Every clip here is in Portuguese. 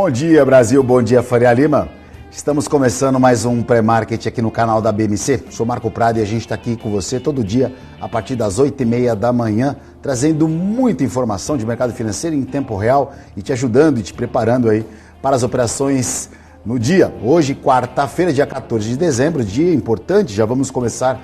Bom dia, Brasil. Bom dia, Faria Lima. Estamos começando mais um pré-market aqui no canal da BMC. Sou Marco Prado e a gente está aqui com você todo dia a partir das 8h30 da manhã, trazendo muita informação de mercado financeiro em tempo real e te ajudando e te preparando aí para as operações no dia. Hoje, quarta-feira, dia 14 de dezembro, dia importante. Já vamos começar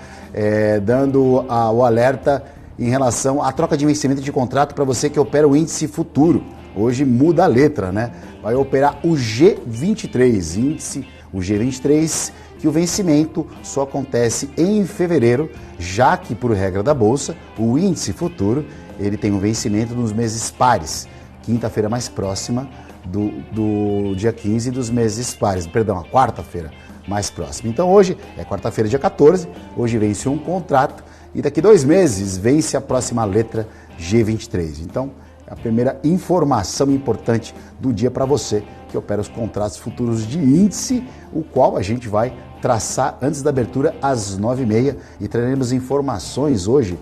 dando o alerta em relação à troca de vencimento de contrato para você que opera o índice futuro. Hoje muda a letra, né? Vai operar o G23, índice, o G23, que o vencimento só acontece em fevereiro, já que, por regra da Bolsa, o índice futuro, ele tem um vencimento nos meses pares, quinta-feira mais próxima do dia 15 dos meses pares, perdão, a quarta-feira mais próxima. Então hoje é quarta-feira, dia 14, hoje vence um contrato e daqui 2 meses vence a próxima letra G23. Então, a primeira informação importante do dia para você que opera os contratos futuros de índice, o qual a gente vai traçar antes da abertura às 9h30 e traremos informações hoje,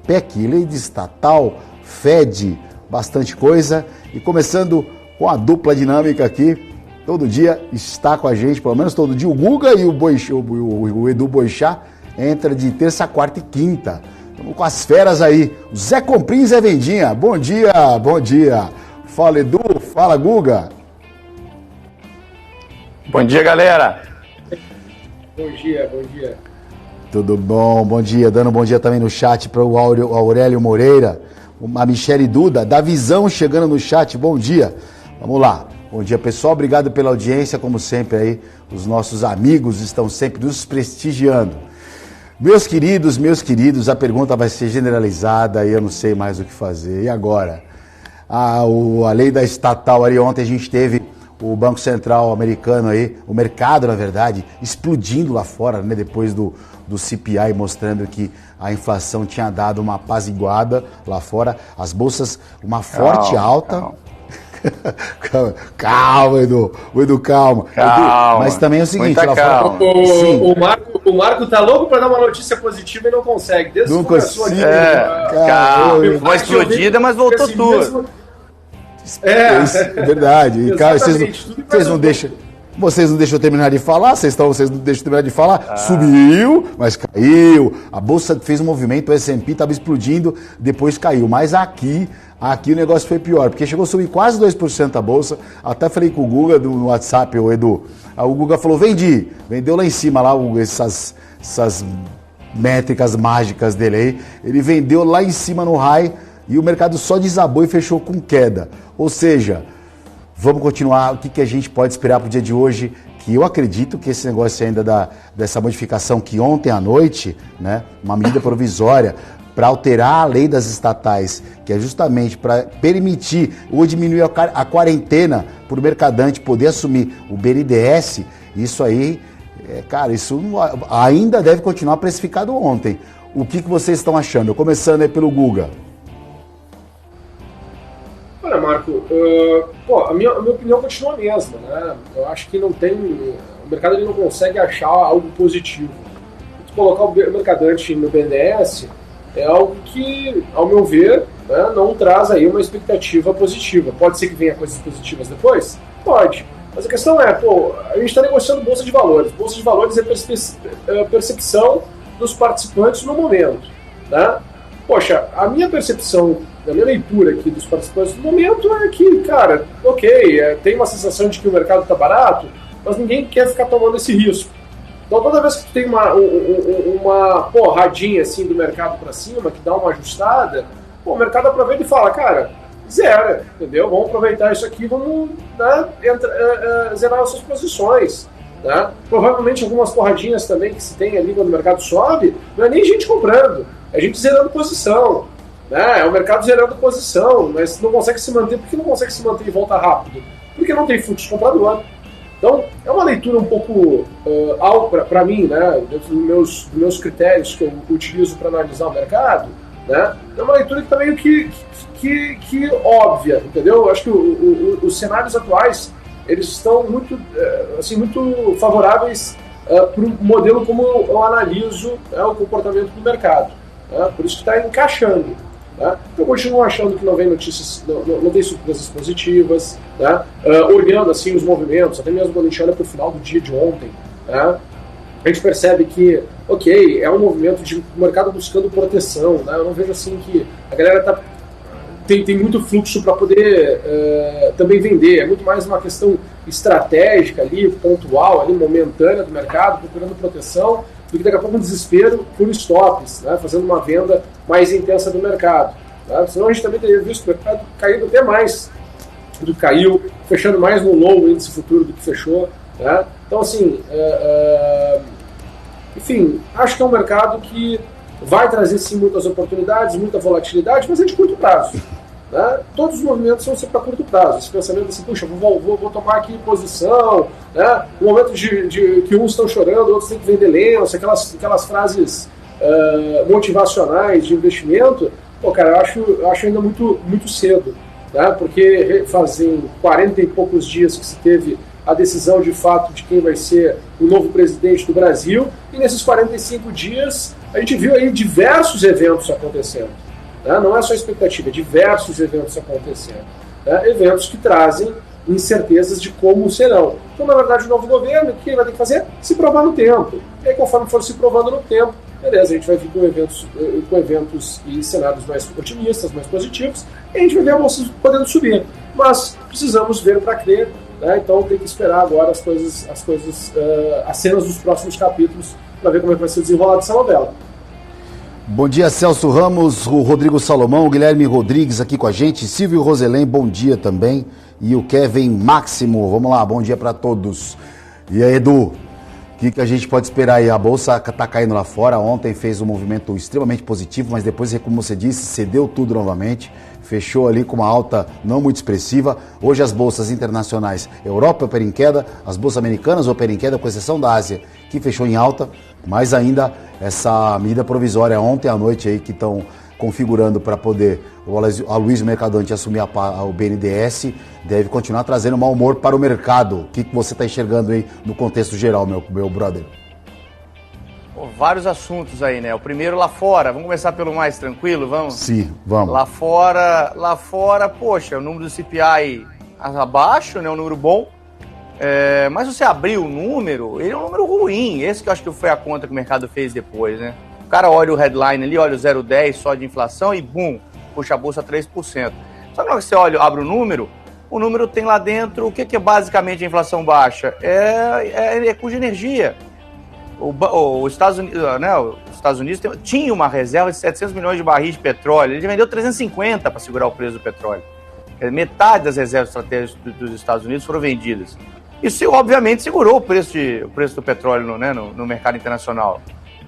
PEC, lei de estatal, Fed, bastante coisa. E começando com a dupla dinâmica aqui, todo dia está com a gente, pelo menos todo dia, o Guga e o Edu Boixá entra de terça, quarta e quinta. Estamos com as feras aí. O Zé Comprim e Zé Vendinha. Bom dia, bom dia. Fala, Edu. Fala, Guga. Bom dia, galera. Bom dia, bom dia. Tudo bom, bom dia. Dando um bom dia também no chat para o Aurélio Moreira, a Michele Duda, da Visão chegando no chat. Bom dia. Vamos lá. Bom dia, pessoal. Obrigado pela audiência. Como sempre aí, os nossos amigos estão sempre nos prestigiando. Meus queridos, a pergunta vai ser generalizada e eu não sei mais o que fazer. E agora? A lei da estatal ali, ontem a gente teve o Banco Central americano aí, o mercado, na verdade, explodindo lá fora, né? Depois do CPI, mostrando que a inflação tinha dado uma apaziguada lá fora. As bolsas, uma forte alta. Calma, Edu. Calma. Edu, mas também é o seguinte, lá fora, o Marco tá louco para dar uma notícia positiva e não consegue. Desde não consigo. Uma explodida, mas voltou tudo. É verdade. E, cara, vocês não deixam eu terminar de falar, vocês não deixam eu terminar de falar. Subiu, mas caiu. A bolsa fez um movimento, o S&P estava explodindo, depois caiu. Mas aqui o negócio foi pior, porque chegou a subir quase 2% a bolsa. Até falei com o Guga no WhatsApp, o Edu. Aí o Guga falou, vendeu lá em cima, lá essas métricas mágicas dele aí. Ele vendeu lá em cima no high e o mercado só desabou e fechou com queda. Ou seja, vamos continuar. O que a gente pode esperar para o dia de hoje? Que eu acredito que esse negócio ainda dessa modificação que ontem à noite, né, uma medida provisória para alterar a lei das estatais, que é justamente para permitir ou diminuir a quarentena para o mercadante poder assumir o BNDES, isso aí, cara, isso ainda deve continuar precificado ontem. O que vocês estão achando? Começando aí pelo Guga. Olha, Marco, a minha opinião continua a mesma, né? Eu acho que o mercado ele não consegue achar algo positivo. Colocar o mercadante no BNDES é algo que, ao meu ver, né, não traz aí uma expectativa positiva. Pode ser que venha coisas positivas depois? Pode. Mas a questão é, a gente está negociando bolsa de valores. Bolsa de valores é percepção dos participantes no momento, né? Poxa, a minha percepção, a minha leitura aqui dos participantes no momento é que, cara, tem uma sensação de que o mercado está barato, mas ninguém quer ficar tomando esse risco. Então toda vez que tu tem uma porradinha assim do mercado para cima, que dá uma ajustada, o mercado aproveita e fala, cara, zera, entendeu? Vamos aproveitar isso aqui, vamos, né, zerar nossas posições. Né? Provavelmente algumas porradinhas também que se tem ali quando o mercado sobe, não é nem gente comprando, é gente zerando posição. Né? É o mercado zerando posição, mas não consegue se manter. Por que não consegue se manter e volta rápido? Porque não tem fluxo comprador. Então, é uma leitura um pouco alta para mim, né, dentro dos meus critérios que eu utilizo para analisar o mercado, né, é uma leitura que está meio que óbvia, entendeu? Eu acho que os cenários atuais, eles estão muito favoráveis para o modelo como eu analiso o comportamento do mercado. Por isso que está encaixando. Né? Eu continuo achando que não vem notícias, não vem surpresas positivas, né? Olhando assim os movimentos, até mesmo quando a gente olha para o final do dia de ontem, né? A gente percebe que, ok, é um movimento de mercado buscando proteção, né? Eu não vejo assim que a galera tem muito fluxo para poder também vender, é muito mais uma questão estratégica ali, pontual, ali, momentânea do mercado, procurando proteção, do que daqui a pouco um desespero por stops, né? Fazendo uma venda mais intensa do mercado. Né? Senão a gente também teria visto o mercado caindo até mais do que caiu, fechando mais no low índice futuro do que fechou. Né? Então, assim, enfim, acho que é um mercado que vai trazer sim muitas oportunidades, muita volatilidade, mas é de curto prazo. Né? Todos os movimentos são sempre para curto prazo. Esse pensamento assim, puxa, vou tomar aqui posição, né? O momento de que uns estão chorando, outros têm que vender lenço, aquelas frases motivacionais de investimento, pô, cara, eu acho ainda muito, muito cedo, né? Porque fazem 40 e poucos dias que se teve a decisão de fato de quem vai ser o novo presidente do Brasil, e nesses 45 dias a gente viu aí diversos eventos acontecendo. Né? Não é só expectativa, é diversos eventos acontecendo. Né? Eventos que trazem incertezas de como serão. Então, na verdade, o novo governo, o que ele vai ter que fazer? Se provar no tempo. E aí, conforme for se provando no tempo, beleza, a gente vai vir com eventos e cenários mais otimistas, mais positivos, e a gente vai ver a bolsa podendo subir. Mas precisamos ver para crer. Né? Então tem que esperar agora as cenas dos próximos capítulos para ver como é que vai ser desenrolado essa novela. Bom dia, Celso Ramos, o Rodrigo Salomão, o Guilherme Rodrigues aqui com a gente, Silvio Roselém, bom dia também, e o Kevin Máximo, vamos lá, bom dia para todos. E aí, Edu, o que a gente pode esperar aí? A bolsa está caindo lá fora, ontem fez um movimento extremamente positivo, mas depois, como você disse, cedeu tudo novamente, fechou ali com uma alta não muito expressiva. Hoje as bolsas internacionais, Europa opera em queda, as bolsas americanas operam em queda, com exceção da Ásia, que fechou em alta, mas ainda essa medida provisória ontem à noite aí que estão configurando para poder o Aloysio Mercadante assumir o BNDES, deve continuar trazendo mau humor para o mercado. O que você está enxergando aí no contexto geral, meu brother? Vários assuntos aí, né? O primeiro lá fora, vamos começar pelo mais tranquilo, vamos? Sim, vamos. Lá fora, poxa, o número do CPI abaixo, né? Um número bom. Mas você abrir o número, ele é um número ruim. Esse que eu acho que foi a conta que o mercado fez depois, né? O cara olha o headline ali, olha o 0,10 só de inflação e bum, puxa a bolsa 3%. Só que quando você abre o número tem lá dentro, o que é basicamente a inflação baixa? É custo de energia. Os Estados Unidos tinha uma reserva de 700 milhões de barris de petróleo, ele vendeu 350 para segurar o preço do petróleo. Metade das reservas estratégicas dos Estados Unidos foram vendidas. Isso, obviamente, segurou o preço do petróleo no mercado internacional.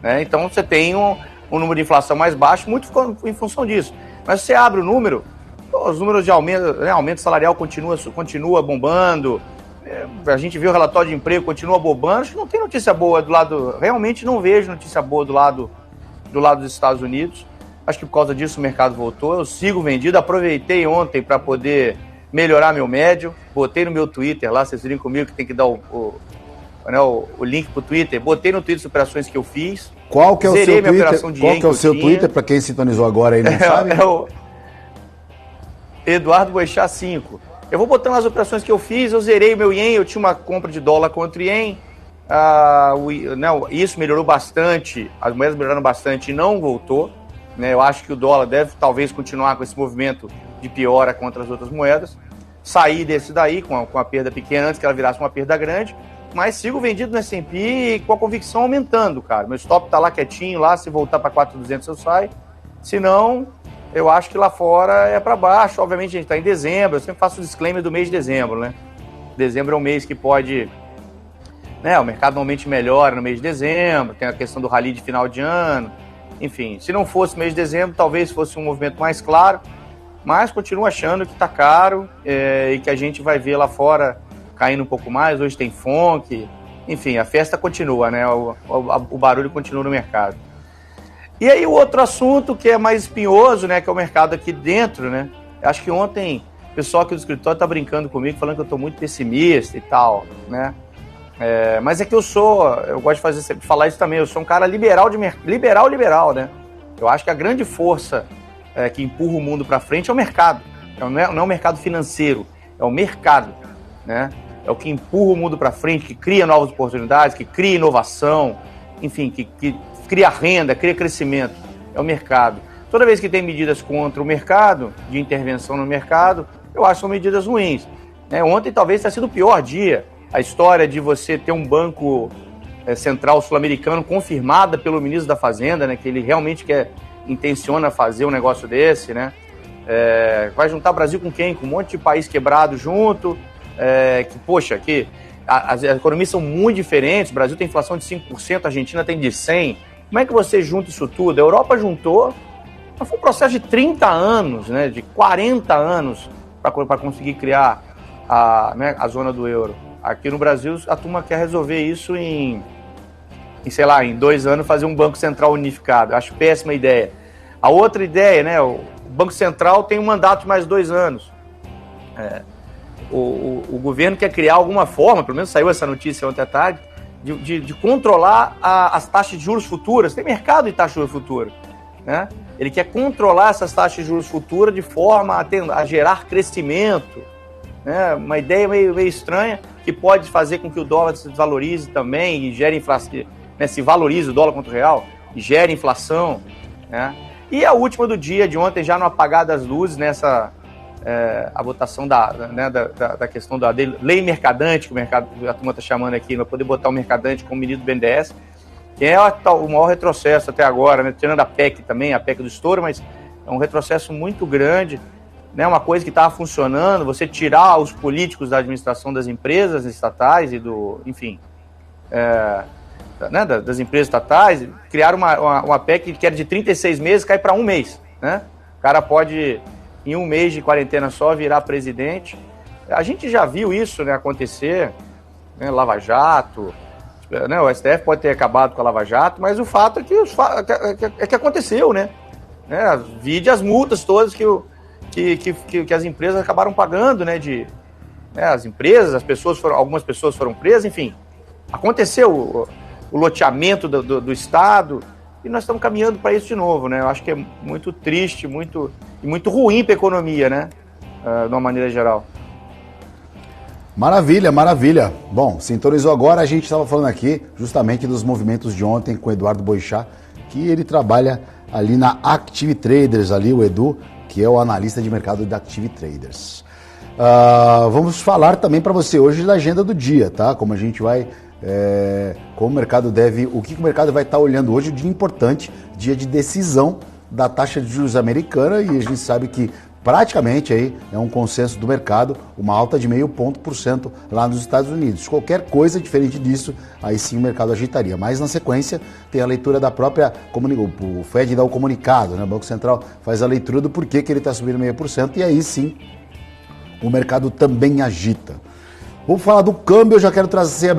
Né? Então, você tem um número de inflação mais baixo, muito em função disso. Mas se você abre o número, os números de aumento salarial continua bombando, a gente viu o relatório de emprego, continua bombando, acho que não tem notícia boa do lado, realmente não vejo notícia boa do lado dos Estados Unidos. Acho que por causa disso o mercado voltou, eu sigo vendido, aproveitei ontem para poder melhorar meu médio, botei no meu Twitter lá, vocês viram comigo que tem que dar o link pro Twitter, botei no Twitter as operações que eu fiz. Qual que é o seu Twitter? Qual que é o seu Twitter, para quem sintonizou agora aí não sabe? É o Eduardo Boechat 5. Eu vou botando as operações que eu fiz, eu zerei o meu ien, eu tinha uma compra de dólar contra ien, isso melhorou bastante, as moedas melhoraram bastante e não voltou. Né? Eu acho que o dólar deve talvez continuar com esse movimento de piora contra as outras moedas. Sair desse daí com a perda pequena antes que ela virasse uma perda grande, mas sigo vendido no S&P com a convicção aumentando, cara. Meu stop tá lá quietinho, lá se voltar para 4.200 eu saio. Se não, eu acho que lá fora é para baixo. Obviamente a gente está em dezembro, eu sempre faço o disclaimer do mês de dezembro, né? Dezembro é um mês que pode... Né, o mercado normalmente melhora no mês de dezembro, tem a questão do rally de final de ano. Enfim, se não fosse mês de dezembro, talvez fosse um movimento mais claro, mas continuo achando que está caro e que a gente vai ver lá fora caindo um pouco mais. Hoje tem funk, enfim, a festa continua, né? O barulho continua no mercado. E aí o outro assunto que é mais espinhoso, né, que é o mercado aqui dentro, né? Acho que ontem o pessoal aqui do escritório está brincando comigo, falando que eu estou muito pessimista e tal, né? Mas é que eu gosto de falar isso também, eu sou um cara liberal, né? Eu acho que a grande força que empurra o mundo para frente é o mercado. Não é o mercado financeiro, é o mercado, né? É o que empurra o mundo para frente, que cria novas oportunidades, que cria inovação, enfim, que cria renda, cria crescimento. É o mercado. Toda vez que tem medidas contra o mercado, de intervenção no mercado, eu acho que são medidas ruins. Ontem talvez tenha sido o pior dia. A história de você ter um banco central sul-americano confirmada pelo ministro da Fazenda, né, que ele realmente intenciona fazer um negócio desse, né? Vai juntar Brasil com quem? Com um monte de país quebrado junto, as economias são muito diferentes. O Brasil tem inflação de 5%, a Argentina tem de 100%. Como é que você junta isso tudo? A Europa juntou, mas foi um processo de 30 anos, né, de 40 anos para conseguir criar a zona do euro. Aqui no Brasil, a turma quer resolver isso em 2 anos, fazer um Banco Central unificado. Acho péssima ideia. A outra ideia, né, o Banco Central tem um mandato de mais 2 anos. O governo quer criar alguma forma, pelo menos saiu essa notícia ontem à tarde, de controlar as taxas de juros futuras. Tem mercado de taxa de juros futura, né? Ele quer controlar essas taxas de juros futuras de forma a gerar crescimento, né? Uma ideia meio estranha, que pode fazer com que o dólar se desvalorize também e gere inflação, né? Se valorize o dólar contra o real e gere inflação, né? E a última do dia, de ontem, já no apagar das luzes, nessa a votação da questão da lei mercadante, que a turma está chamando aqui, vai poder botar o mercadante como ministro do BNDES, que é o maior retrocesso até agora, né? Tirando a PEC também, a PEC do estouro, mas é um retrocesso muito grande, né? Uma coisa que estava funcionando, você tirar os políticos da administração das empresas estatais e das empresas estatais, criar uma PEC que era de 36 meses, cai para 1 mês, né? O cara pode, em 1 mês de quarentena só, virar presidente. A gente já viu isso, né, acontecer, né? Lava Jato, né? O STF pode ter acabado com a Lava Jato, mas o fato é que aconteceu, né? Vide as multas todas que as empresas acabaram pagando, né? As empresas, algumas pessoas foram presas, enfim. Aconteceu o loteamento do Estado, e nós estamos caminhando para isso de novo, né? Eu acho que é muito triste, muito ruim para a economia, né? De uma maneira geral. Maravilha, maravilha. Bom, sintonizou agora, a gente estava falando aqui justamente dos movimentos de ontem com o Eduardo Boixá, que ele trabalha ali na Active Traders, ali o Edu, que é o analista de mercado da Active Traders. Vamos falar também para você hoje da agenda do dia, tá? Como a gente vai... como o mercado o que o mercado vai estar olhando hoje, um dia importante, dia de decisão da taxa de juros americana, e a gente sabe que praticamente aí é um consenso do mercado, uma alta de 0,5 ponto lá nos Estados Unidos. Qualquer coisa diferente disso, aí sim o mercado agitaria. Mas na sequência tem a leitura da própria, o Fed dá o comunicado, né? O Banco Central faz a leitura do porquê que ele está subindo 0,5%, e aí sim o mercado também agita. Vamos falar do câmbio, eu já quero traçar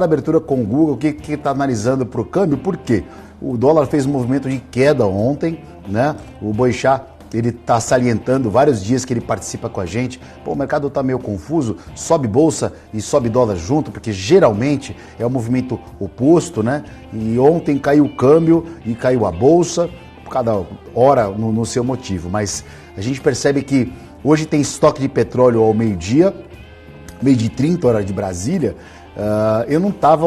a abertura com o Google, o que está analisando para o câmbio, por quê? O dólar fez um movimento de queda ontem, né? O Boixá, ele está salientando vários dias que ele participa com a gente. O mercado está meio confuso, sobe bolsa e sobe dólar junto, porque geralmente é um movimento oposto, né? E ontem caiu o câmbio e caiu a bolsa, cada hora no seu motivo, mas a gente percebe que hoje tem estoque de petróleo ao meio-dia, 12h30, hora de Brasília. Eu não estava...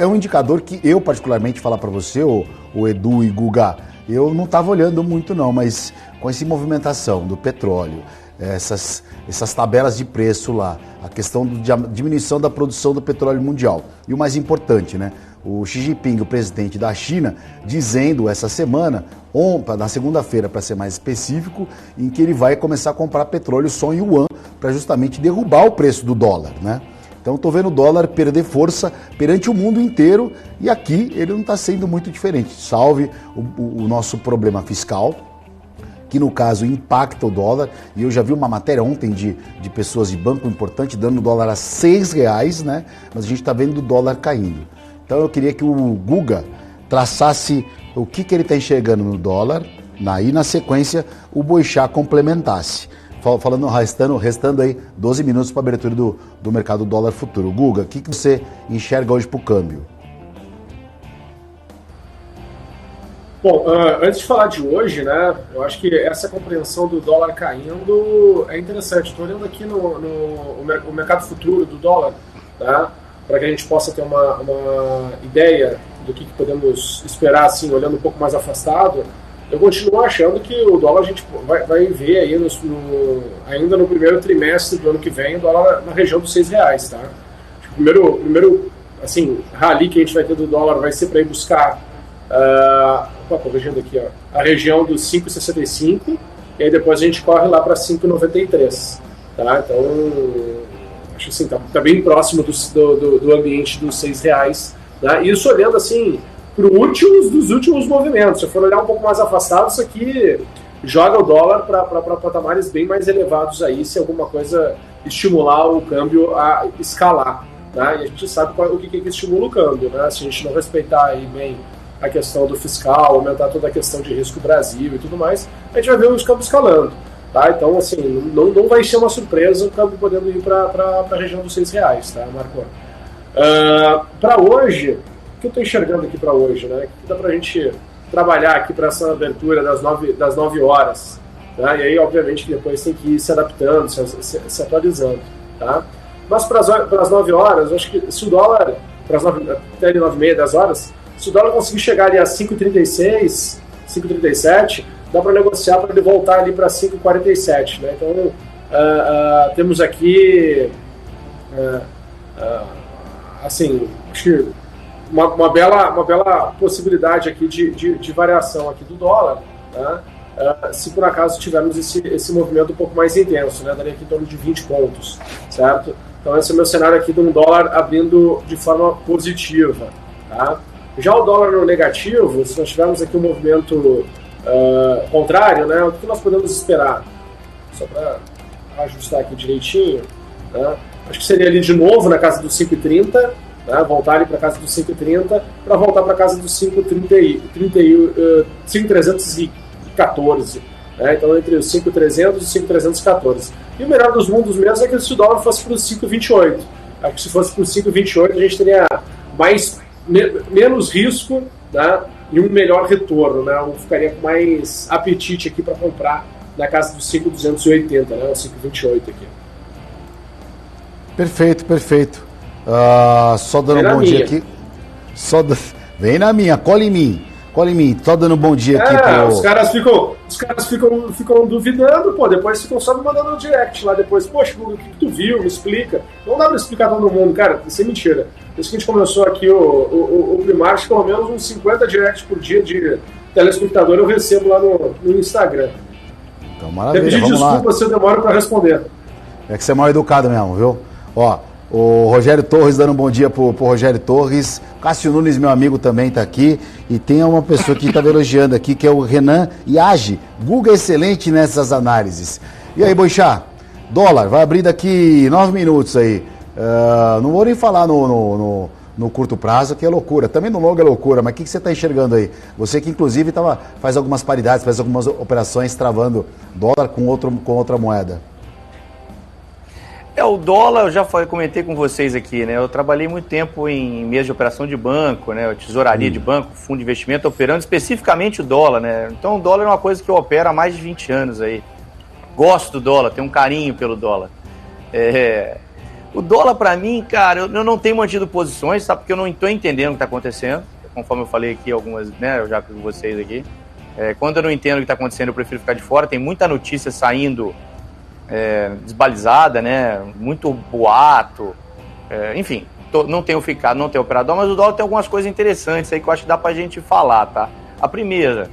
É um indicador que eu, particularmente, falar para você, o Edu e Guga, eu não estava olhando muito não, mas com essa movimentação do petróleo, essas tabelas de preço lá, a questão da diminuição da produção do petróleo mundial. E o mais importante, né? O Xi Jinping, o presidente da China, dizendo essa semana, na segunda-feira, para ser mais específico, em que ele vai começar a comprar petróleo só em yuan, para justamente derrubar o preço do dólar, né? Então estou vendo o dólar perder força perante o mundo inteiro, e aqui ele não está sendo muito diferente, salve o nosso problema fiscal, que no caso impacta o dólar, e eu já vi uma matéria ontem de pessoas de banco importante dando o dólar a R$6, né? Mas a gente está vendo o dólar caindo. Então eu queria que o Guga traçasse o que ele está enxergando no dólar, e na sequência o Boixá complementasse. Falando, restando aí 12 minutos para a abertura do mercado dólar futuro. Guga, o que você enxerga hoje para o câmbio? Bom, antes de falar de hoje, né, eu acho que essa compreensão do dólar caindo é interessante. Estou olhando aqui no mercado futuro do dólar, tá, para que a gente possa ter uma ideia do que podemos esperar, assim, olhando um pouco mais afastado. Eu continuo achando que o dólar a gente vai ver aí ainda no primeiro trimestre do ano que vem, o dólar na região dos R$6, tá? O primeiro assim, rally que a gente vai ter do dólar vai ser para ir buscar corrigindo aqui, ó, a região dos 5,65 e aí depois a gente corre lá para 5,93, tá? Então, acho assim, tá bem próximo do ambiente dos R$6, né? Isso olhando assim dos últimos movimentos. Se eu for olhar um pouco mais afastado, isso aqui joga o dólar para patamares bem mais elevados aí, se alguma coisa estimular o câmbio a escalar, né? E a gente sabe o que estimula o câmbio, né? Se a gente não respeitar aí bem a questão do fiscal, aumentar toda a questão de risco Brasil e tudo mais, a gente vai ver os câmbios escalando, tá? Então, assim, não vai ser uma surpresa o câmbio podendo ir para a região dos R$6, tá, Marco? Para hoje, o que eu estou enxergando aqui para hoje, né? Que dá para a gente trabalhar aqui para essa abertura das 9 horas, tá? E aí, obviamente, depois tem que ir se adaptando, se atualizando, tá? Mas para as 9 horas, eu acho que se o dólar, até 9h30, 10 horas, se o dólar conseguir chegar ali a 5,36, 5,37, dá para negociar para ele voltar ali para 5,47, né? Então, temos aqui, assim, acho que uma bela possibilidade aqui de variação aqui do dólar, né? Se por acaso tivermos esse movimento um pouco mais intenso, né? Daria aqui em torno de 20 pontos, certo? Então esse é o meu cenário aqui de um dólar abrindo de forma positiva, tá? Já o dólar no negativo, se nós tivermos aqui um movimento contrário, né? O que nós podemos esperar? Só para ajustar aqui direitinho, né? Acho que seria ali de novo na casa dos 5,30, né? Voltar ali para a casa dos 5,30 para voltar para a casa dos 5,314, né? Então entre os 5,300 e os 5,314. E o melhor dos mundos mesmo é que se o dólar fosse para os 5,28. Acho que se fosse para os 5,28 a gente teria menos risco, né? E um melhor retorno, né? Eu ficaria com mais apetite aqui para comprar na casa dos 5,280, né? O 5,28 aqui. Perfeito. Só dando um bom dia aqui. Vem na minha, cola em mim. Só dando um bom dia aqui pro... Os caras ficam duvidando, pô, depois ficam só me mandando no direct lá depois. Poxa, o que tu viu? Me explica. Não dá pra explicar todo mundo, cara, isso é mentira. Desde que a gente começou aqui o Primark, pelo menos uns 50 directs por dia de telespectador eu recebo lá no Instagram. Então, maravilha, pedir vamos desculpa lá. se eu demoro pra responder. É que você é mal educado mesmo, viu? Ó, o Rogério Torres dando um bom dia pro Rogério Torres. Cássio Nunes, meu amigo, também tá aqui. E tem uma pessoa que tá elogiando aqui, que é o Renan Iage. Guga excelente nessas análises. E aí, Boixá? Dólar, vai abrir daqui 9 minutos aí. Não vou nem falar no curto prazo, que é loucura. Também no longo é loucura, mas o que você está enxergando aí? Você que, inclusive, faz algumas paridades, faz algumas operações travando dólar com outra moeda. O dólar, eu já comentei com vocês aqui, né? Eu trabalhei muito tempo em mesa de operação de banco, né? Tesouraria de banco, fundo de investimento, operando especificamente o dólar, né? Então o dólar é uma coisa que eu opero há mais de 20 anos aí. Gosto do dólar, tenho um carinho pelo dólar. O dólar, para mim, cara, eu não tenho mantido posições, sabe? Porque eu não estou entendendo o que está acontecendo. Conforme eu falei aqui, algumas, né? Eu já com vocês aqui. Quando eu não entendo o que está acontecendo, eu prefiro ficar de fora. Tem muita notícia saindo desbalizada, né? Muito boato. Enfim, não tenho operador, mas o dólar tem algumas coisas interessantes aí que eu acho que dá pra gente falar, tá? A primeira,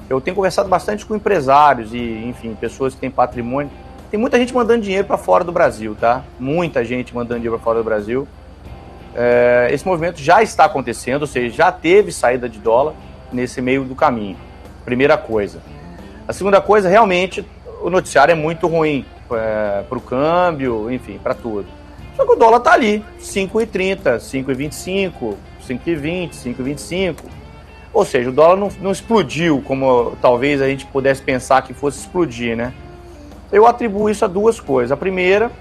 eu tenho conversado bastante com empresários e, enfim, pessoas que têm patrimônio. Tem muita gente mandando dinheiro para fora do Brasil, tá? Muita gente mandando dinheiro para fora do Brasil. Esse movimento já está acontecendo, ou seja, já teve saída de dólar nesse meio do caminho. Primeira coisa. A segunda coisa, realmente, o noticiário é muito ruim para o câmbio, enfim, para tudo. Só que o dólar está ali, 5,30, 5,25, 5,20, 5,25. Ou seja, o dólar não explodiu como talvez a gente pudesse pensar que fosse explodir, né? Eu atribuo isso a duas coisas. A primeira,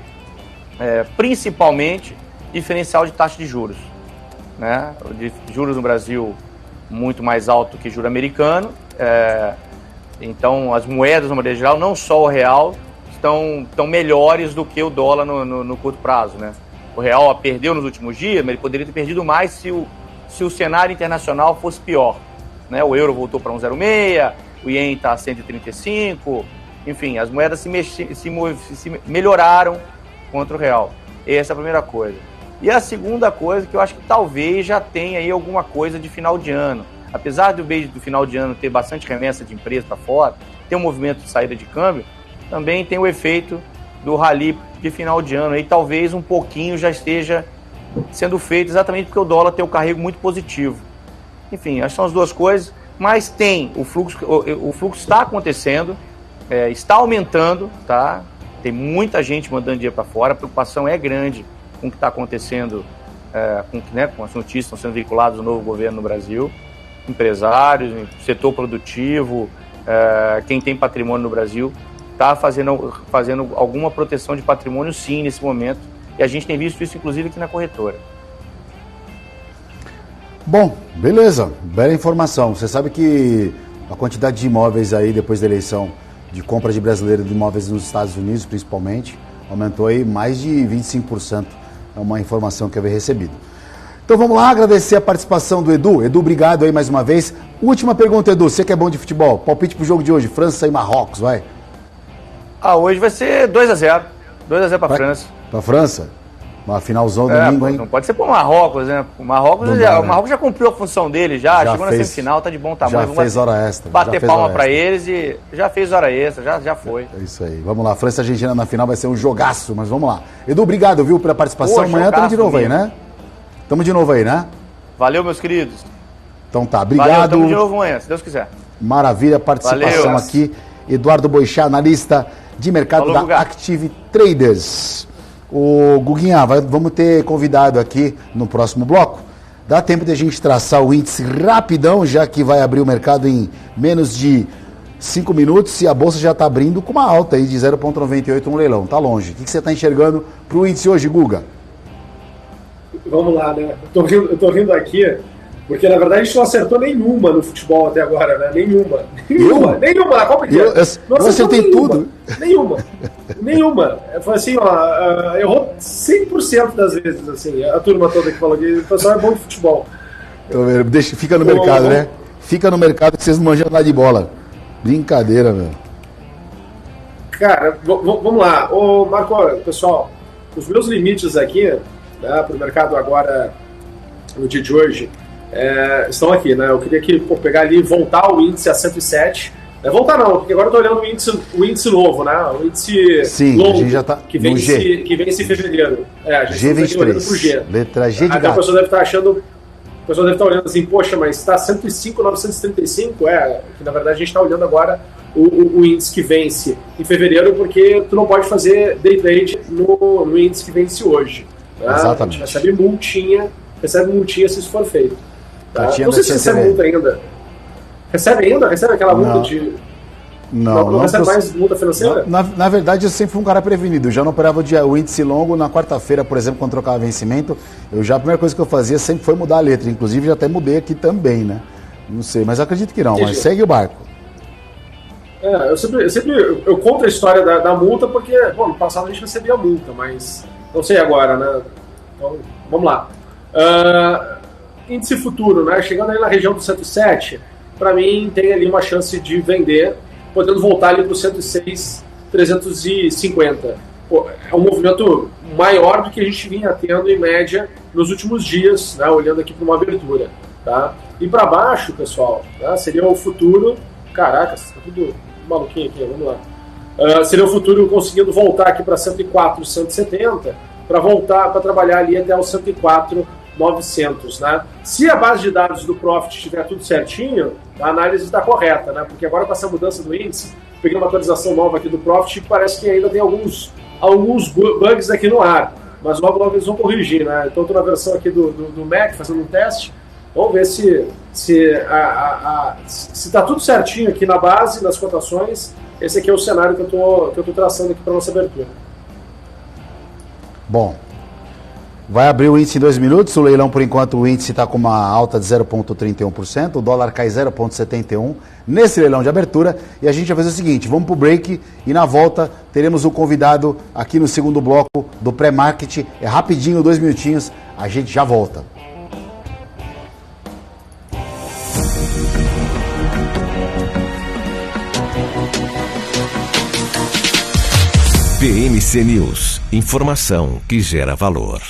principalmente, diferencial de taxa de juros, né? De juros no Brasil muito mais alto que juro americano. Então, as moedas, no modo geral, não só o real, estão melhores do que o dólar no curto prazo, né? O real perdeu nos últimos dias, mas ele poderia ter perdido mais se o cenário internacional fosse pior, né? O euro voltou para 1,06, o ien está a 135, enfim, as moedas se melhoraram contra o real. Essa é a primeira coisa. E a segunda coisa, que eu acho que talvez já tenha aí alguma coisa de final de ano. Apesar do mês do final de ano ter bastante remessa de empresa para fora, ter um movimento de saída de câmbio, também tem o efeito do rally de final de ano. Aí talvez um pouquinho já esteja sendo feito exatamente porque o dólar tem um carrego muito positivo. Enfim, acho que são as duas coisas, mas tem o fluxo está acontecendo, está aumentando, tá? Tem muita gente mandando dinheiro para fora, a preocupação é grande com o que está acontecendo, com as notícias que estão sendo veiculadas do novo governo no Brasil. Empresários, setor produtivo, quem tem patrimônio no Brasil, está fazendo alguma proteção de patrimônio sim nesse momento, e a gente tem visto isso inclusive aqui na corretora. Bom, beleza, bela informação. Você sabe que a quantidade de imóveis aí depois da eleição, de compra de brasileiros de imóveis nos Estados Unidos principalmente, aumentou aí mais de 25%, é uma informação que eu havia recebido. Então vamos lá, agradecer a participação do Edu. Edu, obrigado aí mais uma vez. Última pergunta, Edu, você que é bom de futebol, palpite pro jogo de hoje, França e Marrocos, vai. Hoje vai ser 2-0. 2-0 pra França. Pra França? Uma finalzão domingo, hein? Não pode ser pro Marrocos, né? O Marrocos já cumpriu a função dele, já chegou na semifinal, tá de bom tamanho. Já fez hora extra. Bater palma pra eles e já fez hora extra, já foi. É isso aí. Vamos lá, França e Argentina na final vai ser um jogaço, mas vamos lá. Edu, obrigado, viu, pela participação. Amanhã estamos de novo aí, né? Estamos de novo aí, né? Valeu, meus queridos. Então tá, obrigado. Valeu, estamos de novo amanhã, se Deus quiser. Maravilha, participação aqui. Eduardo Boixá, analista de mercado da Active Traders. O Guguinha, vamos ter convidado aqui no próximo bloco. Dá tempo de a gente traçar o índice rapidão, já que vai abrir o mercado em menos de 5 minutos e a bolsa já está abrindo com uma alta aí de 0,98 no leilão. Tá longe. O que você está enxergando para o índice hoje, Guga? Vamos lá, né? Eu tô rindo aqui, porque na verdade a gente não acertou nenhuma no futebol até agora, né? Nenhuma na Copa inteira. Eu acertei tudo. Nenhuma. Foi assim, ó, errou 100% das vezes, assim, a turma toda que falou que o pessoal é bom de futebol. Fica no mercado, né? Fica no mercado que vocês não manjam lá de bola. Brincadeira, velho. Cara, vamos lá. Ô, Marco, pessoal, os meus limites aqui, né, para o mercado agora, no dia de hoje, estão aqui, né? Eu queria pegar ali e voltar o índice a 107. Voltar não, porque agora eu estou olhando o índice novo, né? O índice longo, a gente já tá que vence em fevereiro. A gente G23, pro G. Letra G de gato. A pessoa deve estar achando, a pessoa deve estar olhando assim, poxa, mas está 105,935? Que na verdade a gente está olhando agora o índice que vence em fevereiro, porque tu não pode fazer day trade no índice que vence hoje. Tá? Exatamente. A gente recebe multinha se isso for feito. Tá? Não sei se recebe multa ainda. Recebe ainda? Recebe aquela multa de... Não recebe mais multa financeira? Na verdade, eu sempre fui um cara prevenido. Eu já não operava o índice longo na quarta-feira, por exemplo, quando trocava vencimento. A primeira coisa que eu fazia sempre foi mudar a letra. Inclusive, já até mudei aqui também, né? Não sei, mas acredito que não. Entendi. Mas segue o barco. Eu conto a história da multa porque, bom, no passado a gente recebia multa, mas não sei agora, né? Então, vamos lá. Índice futuro, né? Chegando ali na região do 107, para mim tem ali uma chance de vender, podendo voltar ali para o 106,350. É um movimento maior do que a gente vinha tendo em média nos últimos dias, né? Olhando aqui para uma abertura, tá? E para baixo, pessoal, né? Seria o futuro. Caracas, tá tudo maluquinho aqui, vamos lá. Seria o futuro conseguindo voltar aqui para 104, 170, para voltar para trabalhar ali até os 104,900, né? Se a base de dados do Profit estiver tudo certinho, a análise está correta, né? Porque agora com essa mudança do índice, peguei uma atualização nova aqui do Profit, parece que ainda tem alguns bugs aqui no ar, mas logo eles vão corrigir, né? Então estou na versão aqui do Mac, fazendo um teste. Vamos ver se está tudo certinho aqui na base, nas cotações. Esse aqui é o cenário que eu tô traçando aqui para nossa abertura. Bom, Vai abrir o índice em 2 minutos, o leilão por enquanto o índice está com uma alta de 0,31%, o dólar cai 0,71% nesse leilão de abertura e a gente vai fazer o seguinte, vamos para o break e na volta teremos um convidado aqui no segundo bloco do pré-market, é rapidinho, 2 minutinhos, a gente já volta. BMC News, informação que gera valor.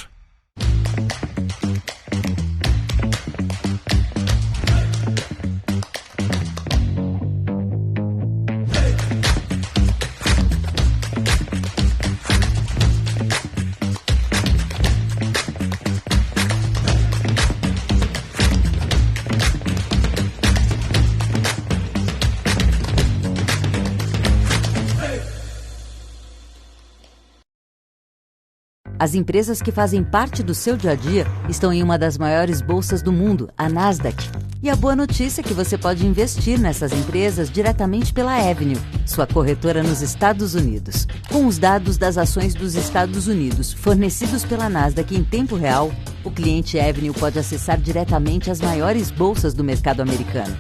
As empresas que fazem parte do seu dia a dia estão em uma das maiores bolsas do mundo, a Nasdaq. E a boa notícia é que você pode investir nessas empresas diretamente pela Avenue, sua corretora nos Estados Unidos. Com os dados das ações dos Estados Unidos fornecidos pela Nasdaq em tempo real, o cliente Avenue pode acessar diretamente as maiores bolsas do mercado americano.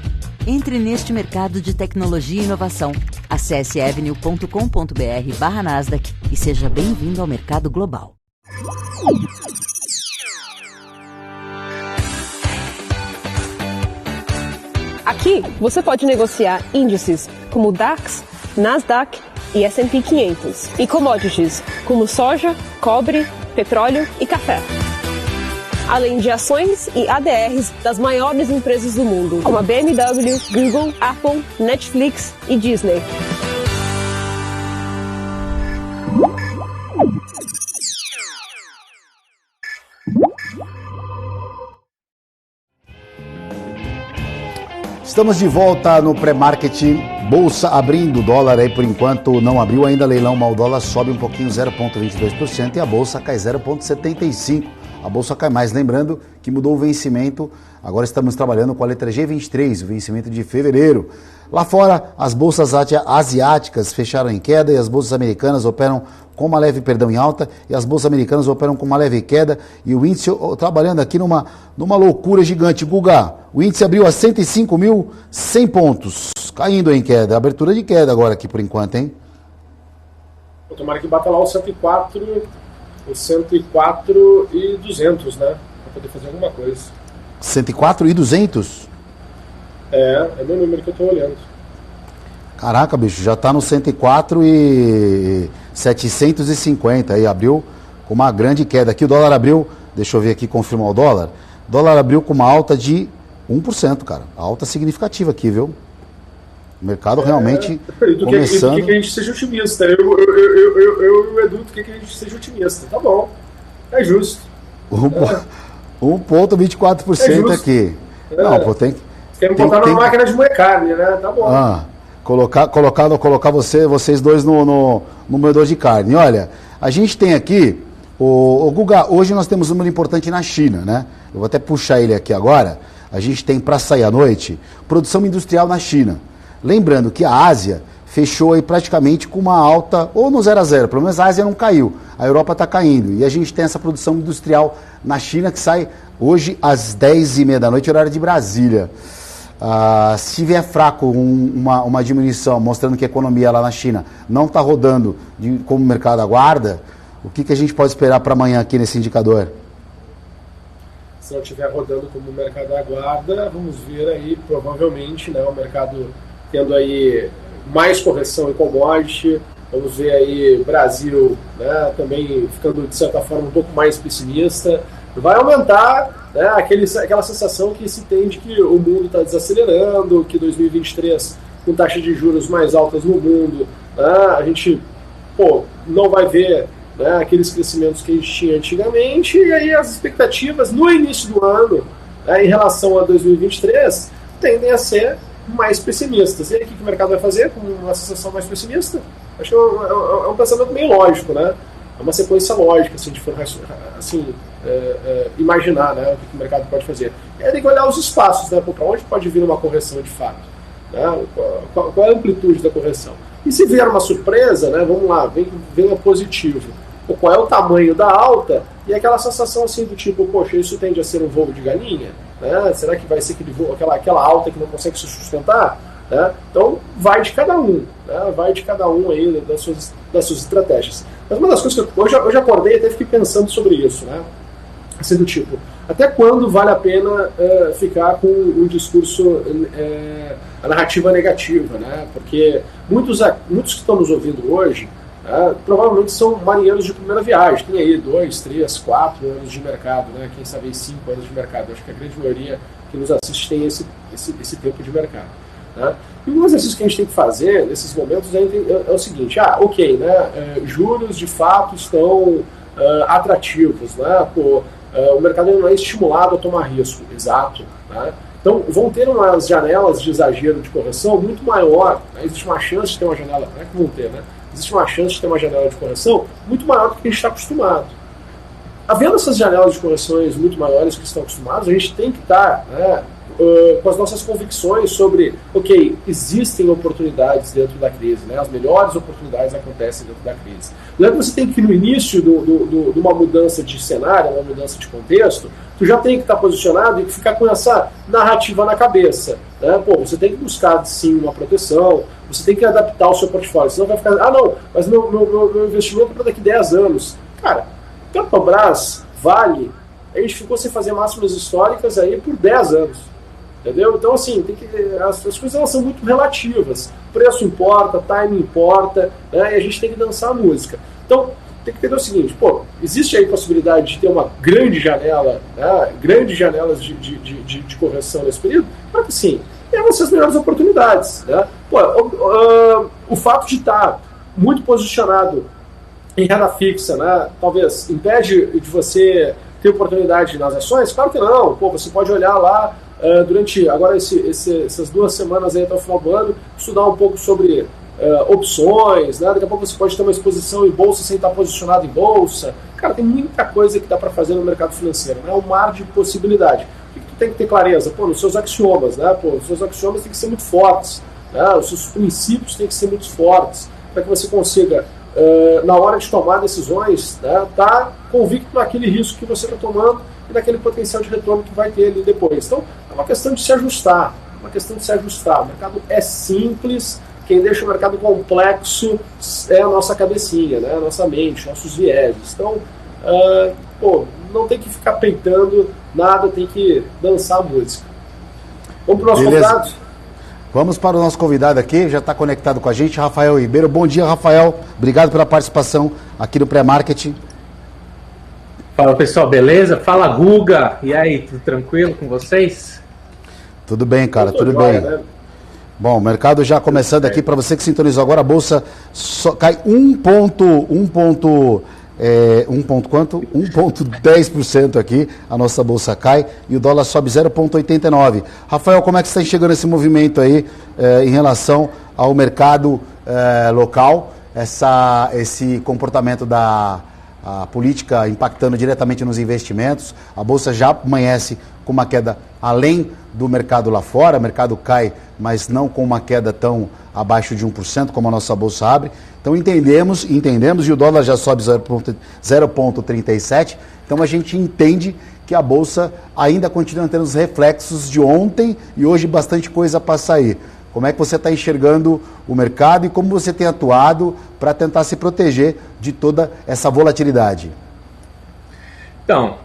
Entre neste mercado de tecnologia e inovação. Acesse avenue.com.br/Nasdaq e seja bem-vindo ao mercado global. Aqui você pode negociar índices como DAX, Nasdaq e S&P 500 e commodities como soja, cobre, petróleo e café. Além de ações e ADRs das maiores empresas do mundo, como a BMW, Google, Apple, Netflix e Disney. Estamos de volta no pré-market, bolsa abrindo, dólar aí por enquanto não abriu ainda, leilão, mas o dólar sobe um pouquinho, 0,22% e a bolsa cai 0,75%. A bolsa cai mais, lembrando que mudou o vencimento, agora estamos trabalhando com a letra G23, o vencimento de fevereiro. Lá fora, as bolsas asiáticas fecharam em queda e as bolsas americanas operam com uma leve em alta e as bolsas americanas operam com uma leve queda e o índice trabalhando aqui numa loucura gigante. Guga, o índice abriu a 105.100 pontos, caindo em queda, abertura de queda agora aqui por enquanto, hein? Vou tomar que bata lá o 104,200, né? Pra poder fazer alguma coisa. 104,200? É meu número que eu tô olhando. Caraca, bicho, já tá no 104,750, aí abriu com uma grande queda. Aqui o dólar abriu, deixa eu ver aqui, confirmar o dólar. O dólar abriu com uma alta de 1%, cara. Alta significativa aqui, viu? O mercado realmente começando... Que a gente seja otimista. Eu e o Edu, que a gente seja otimista. Tá bom, é justo. 1,24% aqui. Não, pô, tem que... Quer me botar numa máquina de moer carne, né? Tá bom. Colocar vocês dois no moedor de carne. Olha, a gente tem aqui, o Guga, hoje nós temos um número importante na China, né? Eu vou até puxar ele aqui agora. A gente tem, para sair à noite, produção industrial na China. Lembrando que a Ásia fechou aí praticamente com uma alta, ou no 0 a 0, pelo menos a Ásia não caiu, a Europa está caindo. E a gente tem essa produção industrial na China que sai hoje às 10h30 da noite, horário de Brasília. Se vier fraco uma diminuição, mostrando que a economia lá na China não está rodando como o mercado aguarda, o que a gente pode esperar para amanhã aqui nesse indicador? Se não estiver rodando como o mercado aguarda, vamos ver aí, provavelmente, né, o mercado tendo aí mais correção em commodity, vamos ver aí Brasil, né, também ficando, de certa forma, um pouco mais pessimista. Vai aumentar, né, aquela sensação que se tem de que o mundo está desacelerando, que 2023, com taxas de juros mais altas no mundo, né, a gente não vai ver, né, aqueles crescimentos que a gente tinha antigamente, e aí as expectativas no início do ano, né, em relação a 2023, tendem a ser mais pessimistas. E aí o que o mercado vai fazer com uma sensação mais pessimista? Acho que é um pensamento meio lógico, né? É uma sequência lógica, se a gente for imaginar, né, o que o mercado pode fazer. E aí tem que olhar os espaços, né, para onde pode vir uma correção de fato. Né? Qual é a amplitude da correção? E se vier uma surpresa, né, vamos lá, venha positivo. qual é o tamanho da alta, e aquela sensação assim do tipo, poxa, isso tende a ser um voo de galinha? Né? Será que vai ser aquele voo, aquela alta que não consegue se sustentar? Né? Então, vai de cada um. Né? Vai de cada um aí das suas estratégias. Mas uma das coisas que eu já acordei e até fiquei pensando sobre isso, né? Assim, do tipo, até quando vale a pena ficar com um discurso, a narrativa negativa, né? Porque muitos que estão nos ouvindo hoje, provavelmente são marinheiros de primeira viagem, tem aí 2, 3, 4 anos de mercado, né? Quem sabe 5 anos de mercado. Acho que a grande maioria que nos assiste tem esse tempo de mercado. Né? E um exercício que a gente tem que fazer nesses momentos é o seguinte, ok, né? Juros de fato estão atrativos, né? O mercado não é estimulado a tomar risco, exato. Né? Então vão ter umas janelas de exagero de correção muito maior, né? Existe uma chance de ter uma janela, não é que vão ter, né? Existe uma chance de ter uma janela de correção muito maior do que a gente está acostumado. Havendo essas janelas de correções muito maiores que estão acostumados, a gente tem que estar com as nossas convicções sobre, ok, existem oportunidades dentro da crise, né? As melhores oportunidades acontecem dentro da crise. Não é que você tem que, no início de uma mudança de cenário, uma mudança de contexto, tu já tem que estar posicionado e ficar com essa narrativa na cabeça. Né? Você tem que buscar, sim, uma proteção, você tem que adaptar o seu portfólio, senão vai ficar, não, mas meu investimento é para daqui 10 anos. Cara, Petrobras, Vale, a gente ficou sem fazer máximas históricas aí por 10 anos. Entendeu? Então, assim, as coisas elas são muito relativas. Preço importa, time importa, né? E a gente tem que dançar a música. Então, tem que entender o seguinte, existe aí a possibilidade de ter uma grande janela, né? Grandes janelas de correção nesse período? Claro que sim. E vão ser as melhores oportunidades. Né? O fato de estar muito posicionado em renda fixa, né? Talvez impede de você ter oportunidade nas ações? Claro que não. Você pode olhar lá durante agora essas 2 semanas aí até o final do ano, estudar um pouco sobre opções, né? Daqui a pouco você pode ter uma exposição em bolsa sem estar posicionado em bolsa. Cara, tem muita coisa que dá para fazer no mercado financeiro, né? É um mar de possibilidade. O que tu tem que ter clareza? Nos seus axiomas, né? Os seus axiomas têm que ser muito fortes, né? Os seus princípios têm que ser muito fortes para que você consiga, na hora de tomar decisões, né, tá convicto naquele risco que você está tomando e naquele potencial de retorno que vai ter ali depois. Então, é uma questão de se ajustar. O mercado é simples, quem deixa o mercado complexo é a nossa cabecinha, né, a nossa mente, nossos vieses. Então, não tem que ficar peitando nada, tem que dançar a música. Vamos para o nosso convidado? Vamos para o nosso convidado aqui, já está conectado com a gente, Rafael Ribeiro. Bom dia, Rafael. Obrigado pela participação aqui no Pré-Market. Fala, pessoal, beleza? Fala, Guga. E aí, tudo tranquilo com vocês? Tudo bem, cara, tudo bem. Né? Bom, o mercado já começando aqui, para você que sintonizou agora, a Bolsa cai 1,10% aqui, a nossa Bolsa cai e o dólar sobe 0,89. Rafael, como é que você está enxergando esse movimento aí em relação ao mercado local, esse comportamento da política impactando diretamente nos investimentos? A Bolsa já amanhece com uma queda além do mercado lá fora, o mercado cai, mas não com uma queda tão abaixo de 1%, como a nossa Bolsa abre. Então entendemos, e o dólar já sobe 0,37, então a gente entende que a Bolsa ainda continua tendo os reflexos de ontem e hoje bastante coisa para sair. Como é que você está enxergando o mercado e como você tem atuado para tentar se proteger de toda essa volatilidade? Então,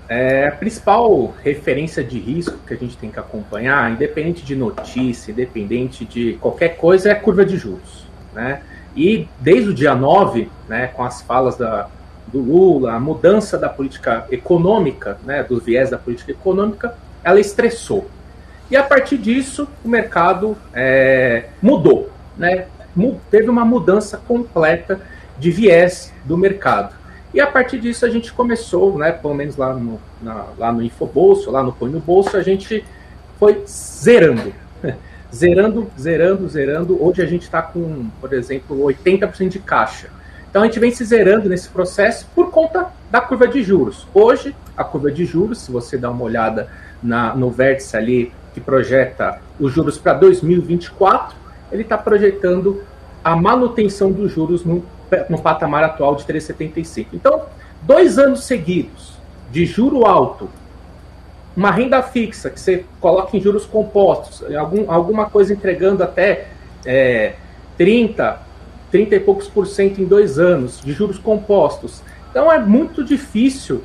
a principal referência de risco que a gente tem que acompanhar, independente de notícia, independente de qualquer coisa, é a curva de juros, né? E desde o dia 9, né, com as falas do Lula, a mudança da política econômica, né, do viés da política econômica, ela estressou. E a partir disso, o mercado mudou, né? Teve uma mudança completa de viés do mercado. E a partir disso a gente começou, né, pelo menos lá no Infobolso, lá no Põe no Bolso, a gente foi zerando. Zerando. Hoje a gente está com, por exemplo, 80% de caixa. Então a gente vem se zerando nesse processo por conta da curva de juros. Hoje, a curva de juros, se você dá uma olhada no vértice ali, que projeta os juros para 2024, ele está projetando a manutenção dos juros no no patamar atual de 3,75. Então, 2 anos seguidos de juro alto, uma renda fixa que você coloca em juros compostos, alguma coisa entregando até 30 e poucos % em 2 anos de juros compostos. Então é muito difícil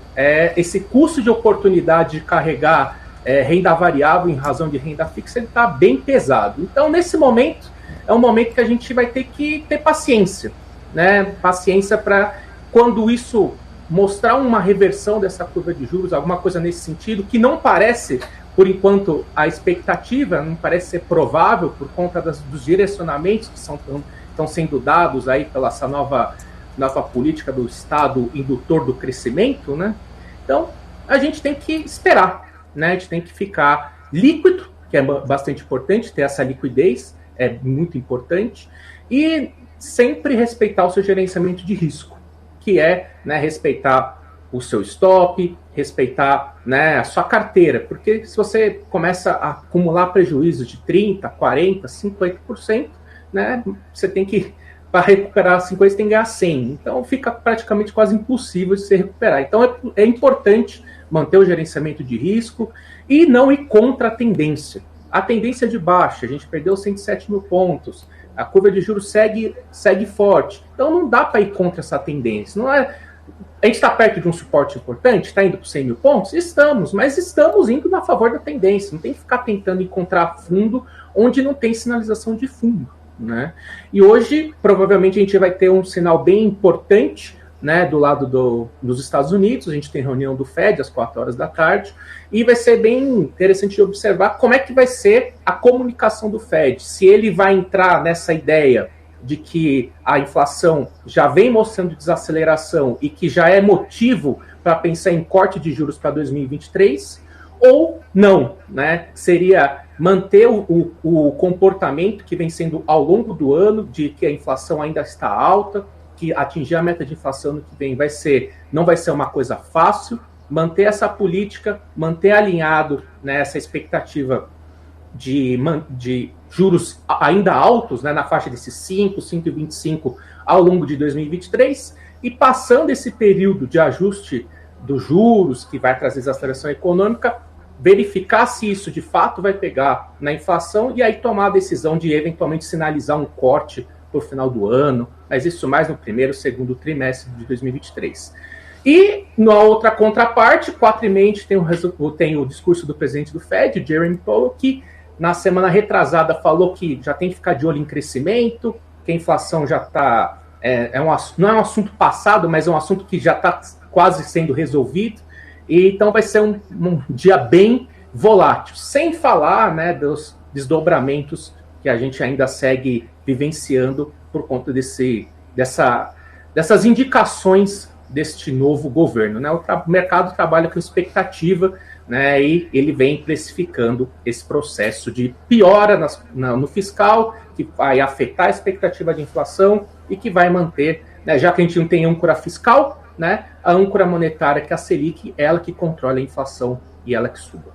esse custo de oportunidade de carregar renda variável em razão de renda fixa, ele está bem pesado. Então, nesse momento, é um momento que a gente vai ter que ter paciência, né? Paciência para, quando isso mostrar uma reversão dessa curva de juros, alguma coisa nesse sentido, que não parece, por enquanto, a expectativa, não parece ser provável por conta dos direcionamentos que estão sendo dados aí pela essa nova política do Estado indutor do crescimento, né? Então, a gente tem que esperar, né? A gente tem que ficar líquido, que é bastante importante, ter essa liquidez, é muito importante, e sempre respeitar o seu gerenciamento de risco, que é, né, respeitar o seu stop, respeitar, né, a sua carteira, porque se você começa a acumular prejuízo de 30%, 40%, 50%, né, você tem que, para recuperar 50%, você tem que ganhar 100%, então fica praticamente quase impossível de se recuperar. Então é importante manter o gerenciamento de risco e não ir contra a tendência. A tendência de baixa, a gente perdeu 107 mil pontos, a curva de juros segue forte. Então não dá para ir contra essa tendência. Não é, a gente está perto de um suporte importante, está indo para 100 mil pontos? Estamos, mas estamos indo a favor da tendência. Não tem que ficar tentando encontrar fundo onde não tem sinalização de fundo, né? E hoje, provavelmente, a gente vai ter um sinal bem importante, né, do lado dos Estados Unidos. A gente tem reunião do Fed às 4 horas da tarde, e vai ser bem interessante de observar como é que vai ser a comunicação do Fed, se ele vai entrar nessa ideia de que a inflação já vem mostrando desaceleração e que já é motivo para pensar em corte de juros para 2023, ou não, né? Seria manter o comportamento que vem sendo ao longo do ano, de que a inflação ainda está alta, que atingir a meta de inflação no que vem não vai ser uma coisa fácil, manter essa política, manter alinhado, né, essa expectativa de juros ainda altos, né, na faixa desses 5,25 ao longo de 2023, e passando esse período de ajuste dos juros, que vai trazer desaceleração econômica, verificar se isso de fato vai pegar na inflação e aí tomar a decisão de eventualmente sinalizar um corte por final do ano, mas isso mais no primeiro, segundo trimestre de 2023. E na outra contraparte, 4h30 tem o discurso do presidente do Fed, Jerome Powell, que na semana retrasada falou que já tem que ficar de olho em crescimento, que a inflação já está... não é um assunto passado, mas é um assunto que já está quase sendo resolvido. E então vai ser um dia bem volátil, sem falar, né, dos desdobramentos que a gente ainda segue vivenciando por conta dessas indicações deste novo governo, né? O mercado trabalha com expectativa, né, e ele vem precificando esse processo de piora no fiscal, que vai afetar a expectativa de inflação e que vai manter, né, já que a gente não tem âncora fiscal, né, a âncora monetária, que é a Selic, ela que controla a inflação e ela que suba.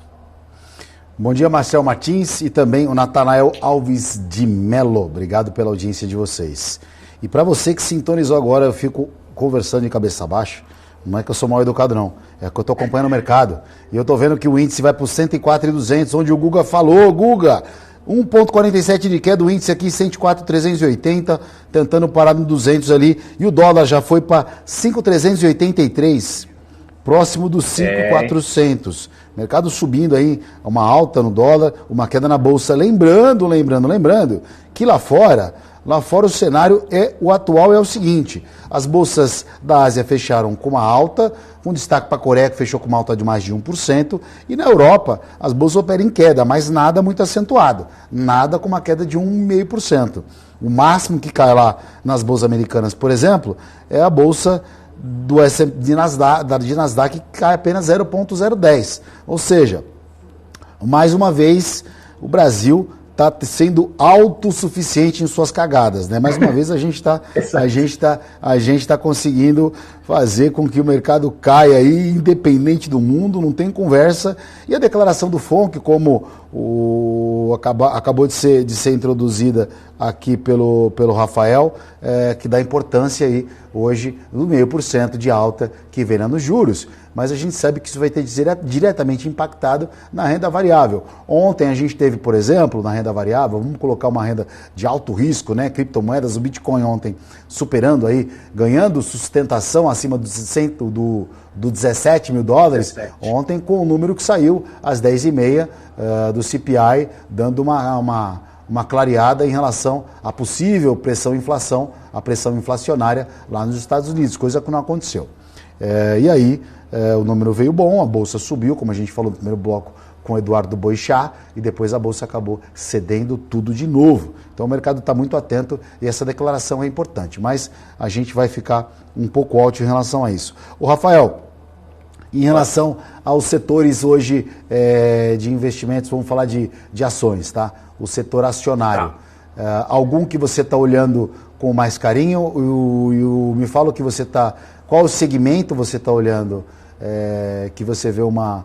Bom dia, Marcel Martins, e também o Natanael Alves de Melo. Obrigado pela audiência de vocês. E para você que sintonizou agora, eu fico conversando de cabeça baixa. Não é que eu sou mal educado, não. É que eu estou acompanhando o mercado. E eu estou vendo que o índice vai para os 104.200, onde o Guga falou, Guga, 1,47 de queda, o índice aqui 104.380, tentando parar no 200 ali. E o dólar já foi para 5.383, próximo dos 5.400. Mercado subindo aí, uma alta no dólar, uma queda na bolsa. Lembrando que lá fora o cenário atual é o seguinte: as bolsas da Ásia fecharam com uma alta, com destaque para a Coreia, que fechou com uma alta de mais de 1%, e na Europa as bolsas operam em queda, mas nada muito acentuado, nada com uma queda de 1,5%. O máximo que cai lá nas bolsas americanas, por exemplo, é a bolsa de Nasdaq, que cai apenas 0,010. Ou seja, mais uma vez, o Brasil está sendo autossuficiente em suas cagadas, né? Mais uma vez a gente está conseguindo fazer com que o mercado caia aí, independente do mundo, não tem conversa. E a declaração do FONC, como acabou de ser introduzida aqui pelo Rafael, que dá importância aí hoje no 0,5% de alta que vem nos juros. Mas a gente sabe que isso vai ter diretamente impactado na renda variável. Ontem a gente teve, por exemplo, na renda variável, vamos colocar uma renda de alto risco, né? Criptomoedas, o Bitcoin ontem superando aí, ganhando sustentação acima do 17 mil dólares, 17. Ontem com o número que saiu às 10h30 do CPI, dando uma clareada em relação à possível pressão inflacionária lá nos Estados Unidos, coisa que não aconteceu. E aí, o número veio bom, a Bolsa subiu, como a gente falou no primeiro bloco com o Eduardo Boixá, e depois a Bolsa acabou cedendo tudo de novo. Então o mercado está muito atento e essa declaração é importante, mas a gente vai ficar um pouco alto em relação a isso. O Rafael, em relação aos setores hoje de investimentos, vamos falar de ações, tá? O setor acionário. Tá. Algum que você está olhando com mais carinho? Me fala o que você está... Qual segmento você está olhando que você vê uma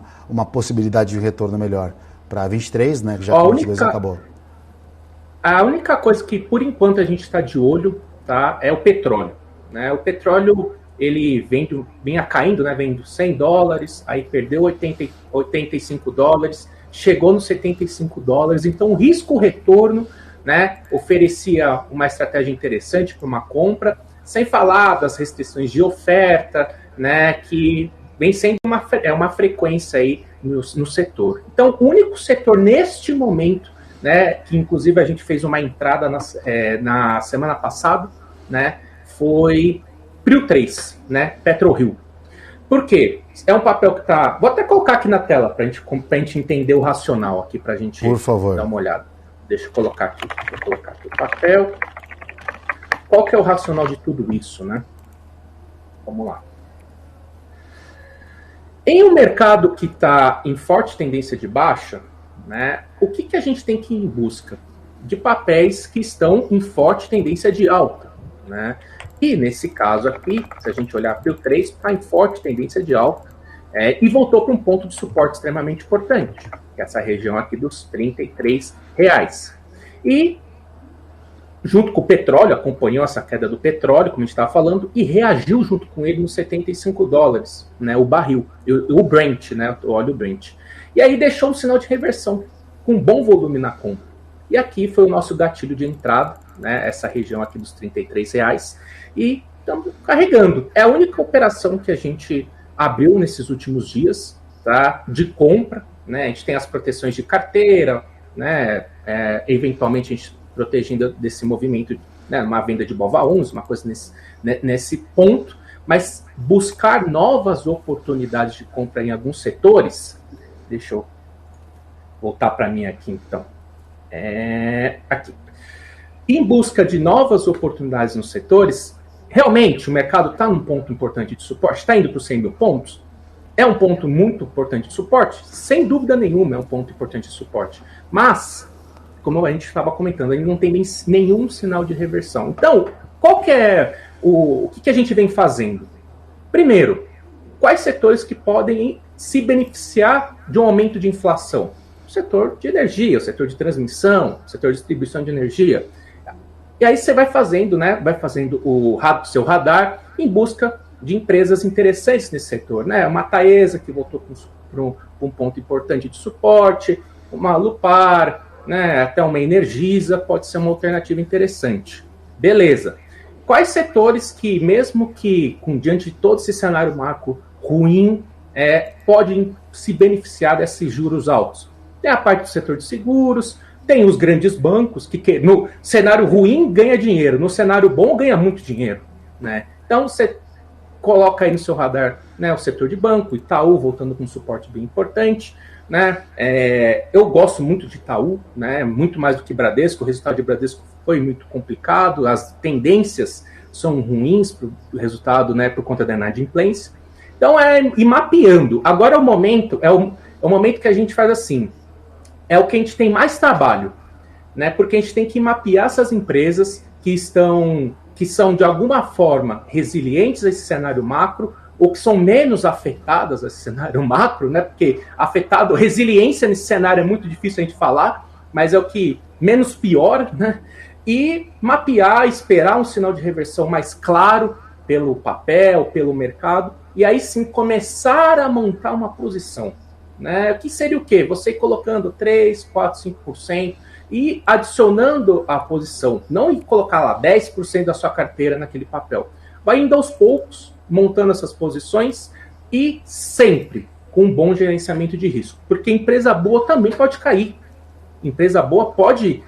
possibilidade de retorno melhor? Para 23, né? Que já a 22 acabou. A única coisa que, por enquanto, a gente está de olho, tá, é o petróleo. Né? O petróleo, ele vinha caindo, né? Vem dos $100, aí perdeu 85 dólares, chegou nos 75 dólares. Então, o risco-retorno, né, oferecia uma estratégia interessante para uma compra, sem falar das restrições de oferta, né, que vem sendo uma frequência aí no setor. Então, o único setor neste momento, né, que inclusive a gente fez uma entrada na semana passada, né, foi Prio 3, né, PetroRio. Por quê? É um papel que está... Vou até colocar aqui na tela para a gente entender o racional aqui, para a gente Por favor. Dar uma olhada. Deixa eu colocar aqui. Vou colocar aqui o papel. Qual que é o racional de tudo isso, né? Vamos lá. Em um mercado que está em forte tendência de baixa, né, o que a gente tem que ir em busca? De papéis que estão em forte tendência de alta, né? E nesse caso aqui, se a gente olhar para o 3, está em forte tendência de alta e voltou para um ponto de suporte extremamente importante, que é essa região aqui dos R$33. E junto com o petróleo, acompanhou essa queda do petróleo, como a gente estava falando, e reagiu junto com ele nos 75 dólares, né, o barril, o Brent, né, o óleo Brent. E aí deixou um sinal de reversão, com bom volume na compra. E aqui foi o nosso gatilho de entrada, né, essa região aqui dos R$33, e estamos carregando. É a única operação que a gente abriu nesses últimos dias, tá, de compra, né, a gente tem as proteções de carteira, né, eventualmente a gente protegendo desse movimento, né, uma venda de BOVA11, uma coisa nesse ponto, mas buscar novas oportunidades de compra em alguns setores. Deixa eu voltar para mim aqui, então. Aqui. Em busca de novas oportunidades nos setores, realmente o mercado está num ponto importante de suporte, está indo para os 100 mil pontos, é um ponto muito importante de suporte, sem dúvida nenhuma é um ponto importante de suporte, mas como a gente estava comentando, ele não tem nenhum sinal de reversão. Então, qual que é o que a gente vem fazendo? Primeiro, quais setores que podem se beneficiar de um aumento de inflação? O setor de energia, o setor de transmissão, o setor de distribuição de energia. E aí você vai fazendo, né? Vai fazendo o seu radar em busca de empresas interessantes nesse setor, né? Uma Taesa, que voltou para um ponto importante de suporte, uma Lupar, né, até uma Energisa pode ser uma alternativa interessante. Beleza. Quais setores que, mesmo que diante de todo esse cenário macro ruim, podem se beneficiar desses juros altos? Tem a parte do setor de seguros, tem os grandes bancos, que no cenário ruim ganha dinheiro, no cenário bom ganha muito dinheiro, né? Então você coloca aí no seu radar, né, o setor de banco, Itaú voltando com um suporte bem importante, né? Eu gosto muito de Itaú, né? Muito mais do que Bradesco. O resultado de Bradesco foi muito complicado, as tendências são ruins para o resultado, né, por conta da inadimplência. Então ir mapeando. Agora é o momento, é o momento que a gente faz assim, é o que a gente tem mais trabalho, né? Porque a gente tem que mapear essas empresas que são de alguma forma resilientes a esse cenário macro, ou que são menos afetadas nesse cenário macro, né? Porque resiliência nesse cenário é muito difícil a gente falar, mas é o que menos pior, né? E mapear, esperar um sinal de reversão mais claro pelo papel, pelo mercado, e aí sim começar a montar uma posição, né? Que seria o quê? Você ir colocando 3, 4, 5% e adicionando a posição, não colocar lá 10% da sua carteira naquele papel. Vai indo aos poucos, montando essas posições e sempre com um bom gerenciamento de risco, porque empresa boa também pode cair. Empresa boa pode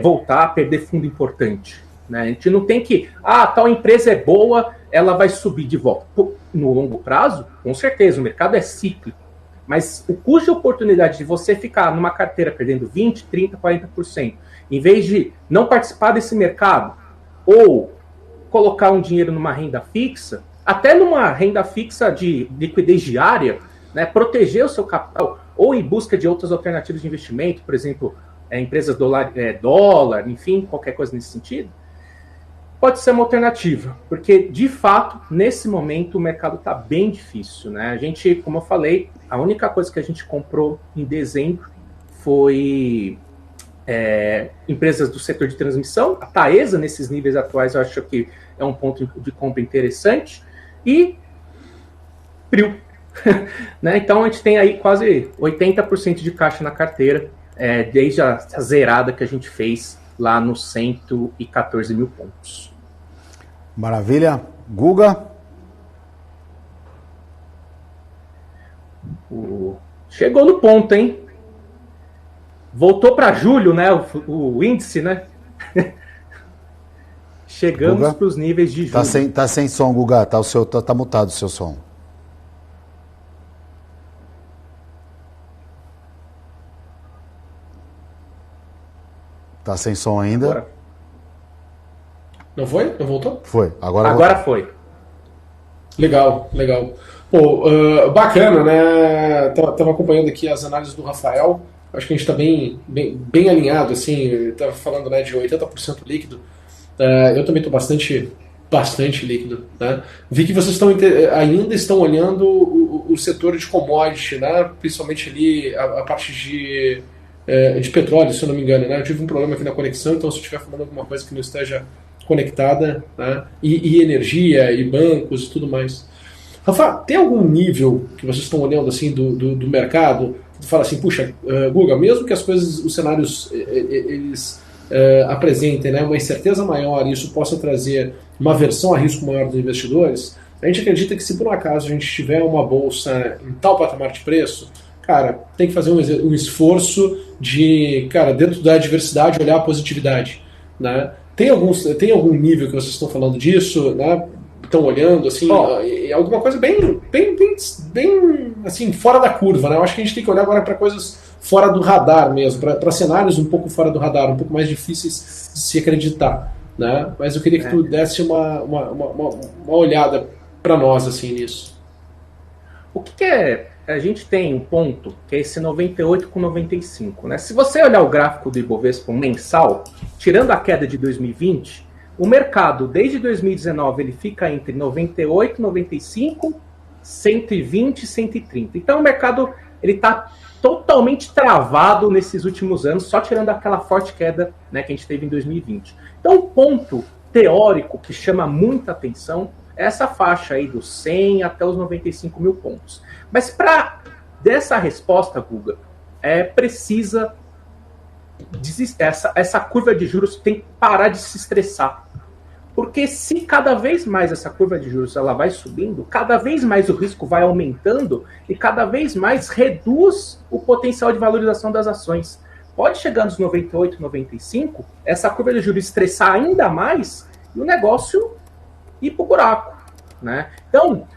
voltar a perder fundo importante. Né? A gente não tem que, tal empresa é boa, ela vai subir de volta. No longo prazo, com certeza, o mercado é cíclico. Mas o custo de oportunidade de você ficar numa carteira perdendo 20%, 30%, 40%, em vez de não participar desse mercado, ou colocar um dinheiro numa renda fixa, até numa renda fixa de liquidez diária, né, proteger o seu capital, ou em busca de outras alternativas de investimento, por exemplo, empresas dólar, enfim, qualquer coisa nesse sentido, pode ser uma alternativa, porque, de fato, nesse momento o mercado está bem difícil. Né? A gente, como eu falei, a única coisa que a gente comprou em dezembro foi empresas do setor de transmissão. A Taesa, nesses níveis atuais, eu acho que é um ponto de compra interessante. E Prio. Né? Então, a gente tem aí quase 80% de caixa na carteira, desde a zerada que a gente fez lá nos 114 mil pontos. Maravilha. Guga? Chegou no ponto, hein? Voltou para julho, né? O índice, né? Chegamos para os níveis de julho. Tá sem som, Guga. Tá mutado o seu som. Tá sem som ainda? Agora. Não foi? Não voltou? Foi. Agora foi. Legal. Pô, bacana, né? Tava acompanhando aqui as análises do Rafael. Acho que a gente está bem alinhado, assim. Tava falando, né, de 80% líquido. Eu também estou bastante líquido, né? Vi que vocês ainda estão olhando o setor de commodity, né? Principalmente ali a parte de petróleo, se eu não me engano, né? Eu tive um problema aqui na conexão, então se eu estiver falando alguma coisa que não esteja conectada, né? E energia, e bancos e tudo mais. Rafa, tem algum nível que vocês estão olhando assim do mercado que tu fala assim, puxa, Guga, mesmo que as coisas, os cenários eles apresentem, né, uma incerteza maior e isso possa trazer uma aversão a risco maior dos investidores, a gente acredita que se por um acaso a gente tiver uma bolsa em tal patamar de preço, cara, tem que fazer um esforço de, cara, dentro da diversidade, olhar a positividade, né? Tem algum nível que vocês estão falando disso, né? Estão olhando, assim, alguma coisa bem assim, fora da curva, né? Eu acho que a gente tem que olhar agora para coisas fora do radar mesmo, para cenários um pouco fora do radar, um pouco mais difíceis de se acreditar, né? Mas eu queria que tu desse uma olhada para nós, assim, nisso. O que é? A gente tem um ponto que é esse 98 com 95, né? Se você olhar o gráfico do Ibovespa mensal, tirando a queda de 2020, o mercado desde 2019 ele fica entre 98, 95, 120 e 130. Então o mercado ele está totalmente travado nesses últimos anos, só tirando aquela forte queda, né, que a gente teve em 2020. Então o ponto teórico que chama muita atenção é essa faixa aí dos 100 até os 95 mil pontos. Mas para dessa resposta, Guga, precisa essa curva de juros tem que parar de se estressar. Porque se cada vez mais essa curva de juros ela vai subindo, cada vez mais o risco vai aumentando e cada vez mais reduz o potencial de valorização das ações. Pode chegar nos 98, 95, essa curva de juros estressar ainda mais e o negócio ir para o buraco. Né? Então,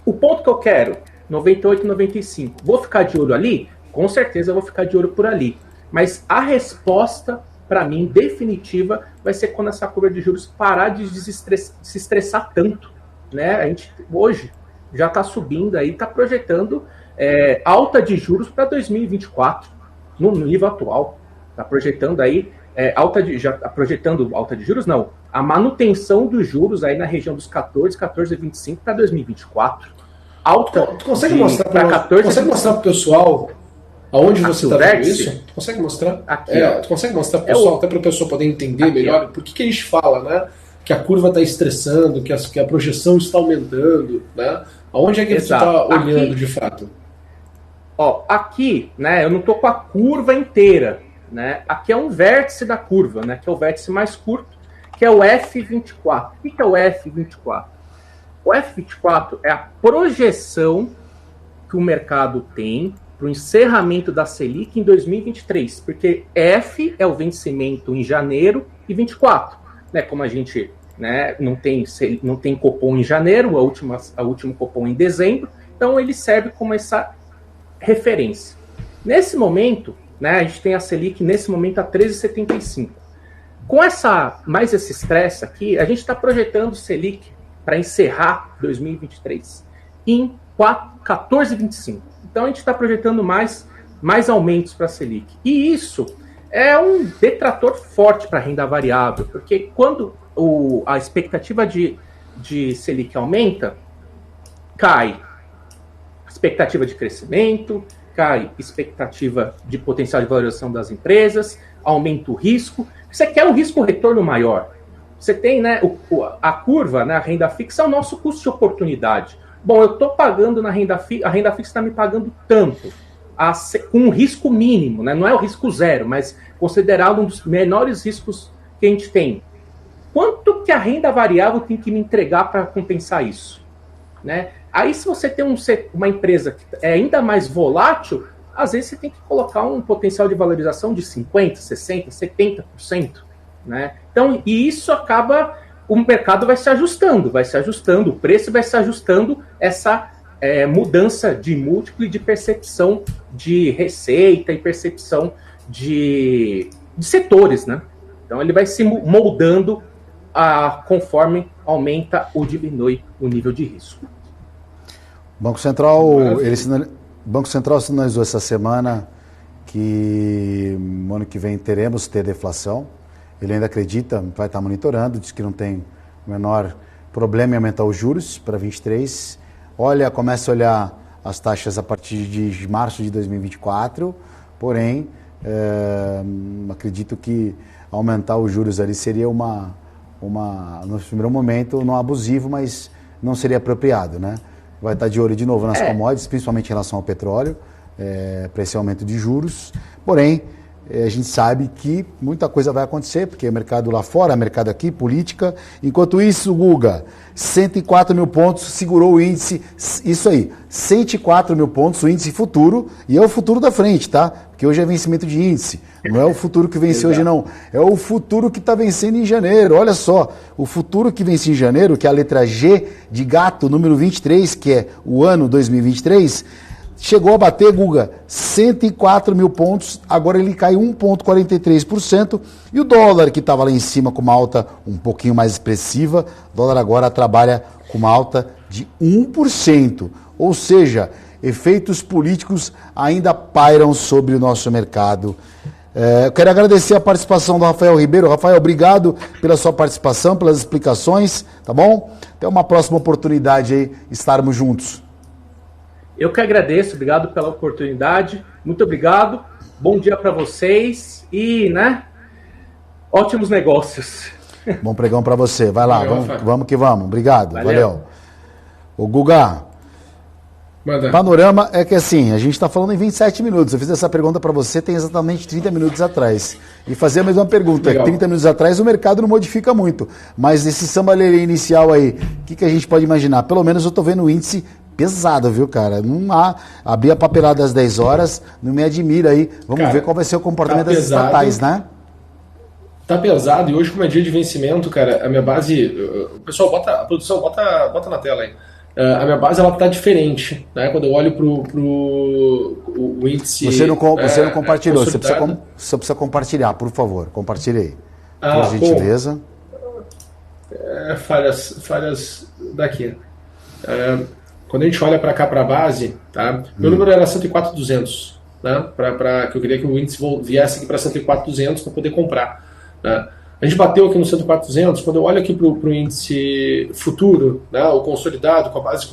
o ponto que eu quero, 98, 95, vou ficar de olho ali? Com certeza eu vou ficar de olho por ali. Mas a resposta, para mim, definitiva, vai ser quando essa curva de juros parar de se estressar tanto. Né? A gente hoje já está subindo aí, está projetando alta de juros para 2024, no nível atual. Está projetando aí já está projetando alta de juros? Não. a manutenção dos juros aí na região dos 14,25 para 2024. Alta. Tu consegue mostrar para o pessoal aonde você está vendo isso? Tu consegue mostrar? Aqui, tu consegue mostrar para o pessoal, até para o pessoal poder entender aqui, melhor por que a gente fala, né? Que a curva está estressando, que a projeção está aumentando, né? Aonde é que você está olhando de fato? Ó, aqui, né? Eu não estou com a curva inteira, né? Aqui é um vértice da curva, né? Que é o vértice mais curto, que é o F24. O que é o F24? O F24 é a projeção que o mercado tem para o encerramento da Selic em 2023, porque F é o vencimento em janeiro e 24. Né, como a gente, né, não tem Copom em janeiro, a última Copom em dezembro, então ele serve como essa referência. Nesse momento, né, a gente tem a Selic nesse momento a 13,75. Com mais esse estresse aqui, a gente está projetando Selic para encerrar 2023 em 14,25. Então a gente está projetando mais aumentos para a Selic. E isso é um detrator forte para a renda variável, porque quando a expectativa de Selic aumenta, cai a expectativa de crescimento, cai a expectativa de potencial de valorização das empresas, aumenta o risco. Você quer um risco-retorno maior. Você tem, né, a curva, né, a renda fixa é o nosso custo de oportunidade. Bom, eu estou pagando na renda fixa, a renda fixa está me pagando tanto, com um risco mínimo, né? Não é o risco zero, mas considerado um dos menores riscos que a gente tem. Quanto que a renda variável tem que me entregar para compensar isso? Né? Aí, se você tem uma empresa que é ainda mais volátil, às vezes você tem que colocar um potencial de valorização de 50%, 60%, 70%. Né? Então, e isso acaba, o mercado vai se ajustando, o preço vai se ajustando, essa mudança de múltiplo e de percepção de receita e percepção de setores, né? Então ele vai se moldando conforme aumenta ou diminui o nível de risco. O Banco Central sinalizou essa semana que no ano que vem teremos deflação. Ele ainda acredita, vai estar monitorando, diz que não tem o menor problema em aumentar os juros para 23. Começa a olhar as taxas a partir de março de 2024, porém, acredito que aumentar os juros ali seria no primeiro momento, não abusivo, mas não seria apropriado, né? Vai estar de olho de novo nas commodities, principalmente em relação ao petróleo, para esse aumento de juros, porém, a gente sabe que muita coisa vai acontecer, porque é mercado lá fora, mercado aqui, política. Enquanto isso, Guga, 104 mil pontos, segurou o índice, isso aí, 104 mil pontos, o índice futuro, e é o futuro da frente, tá? Porque hoje é vencimento de índice, não é o futuro que vence hoje não, é o futuro que está vencendo em janeiro. Olha só, o futuro que vence em janeiro, que é a letra G de gato, número 23, que é o ano 2023, chegou a bater, Guga, 104 mil pontos, agora ele cai 1,43%, e o dólar, que estava lá em cima com uma alta um pouquinho mais expressiva, o dólar agora trabalha com uma alta de 1%, ou seja, efeitos políticos ainda pairam sobre o nosso mercado. Eu quero agradecer a participação do Rafael Ribeiro. Rafael, obrigado pela sua participação, pelas explicações, tá bom? Até uma próxima oportunidade aí, estarmos juntos. Eu que agradeço, obrigado pela oportunidade, muito obrigado, bom dia para vocês e, né, ótimos negócios. Bom pregão para você, vai lá, vamos que vamos, obrigado, valeu. O Guga, panorama é que assim, a gente está falando em 27 minutos, eu fiz essa pergunta para você tem exatamente 30 minutos atrás, e fazer a mesma pergunta, 30 minutos atrás o mercado não modifica muito, mas nesse samba-lelê inicial aí, o que a gente pode imaginar? Pelo menos eu estou vendo o índice pesado, viu, cara? Não há. Abrir a papelada às 10 horas, não me admira aí. Vamos ver qual vai ser o comportamento das estatais, né? Tá pesado, e hoje, como é dia de vencimento, cara, a minha base. O pessoal a produção bota na tela aí. A minha base ela tá diferente, né? Quando eu olho pro índice. Você não compartilhou, você precisa compartilhar, por favor. Compartilhe aí. Por gentileza. Falhas daqui. Quando a gente olha para cá, para a base, tá? Meu número era 104,200, né? Que eu queria que o índice viesse aqui para 104,200 para poder comprar. Né? A gente bateu aqui no 104,200, quando eu olho aqui para o índice futuro, né, o consolidado, com a base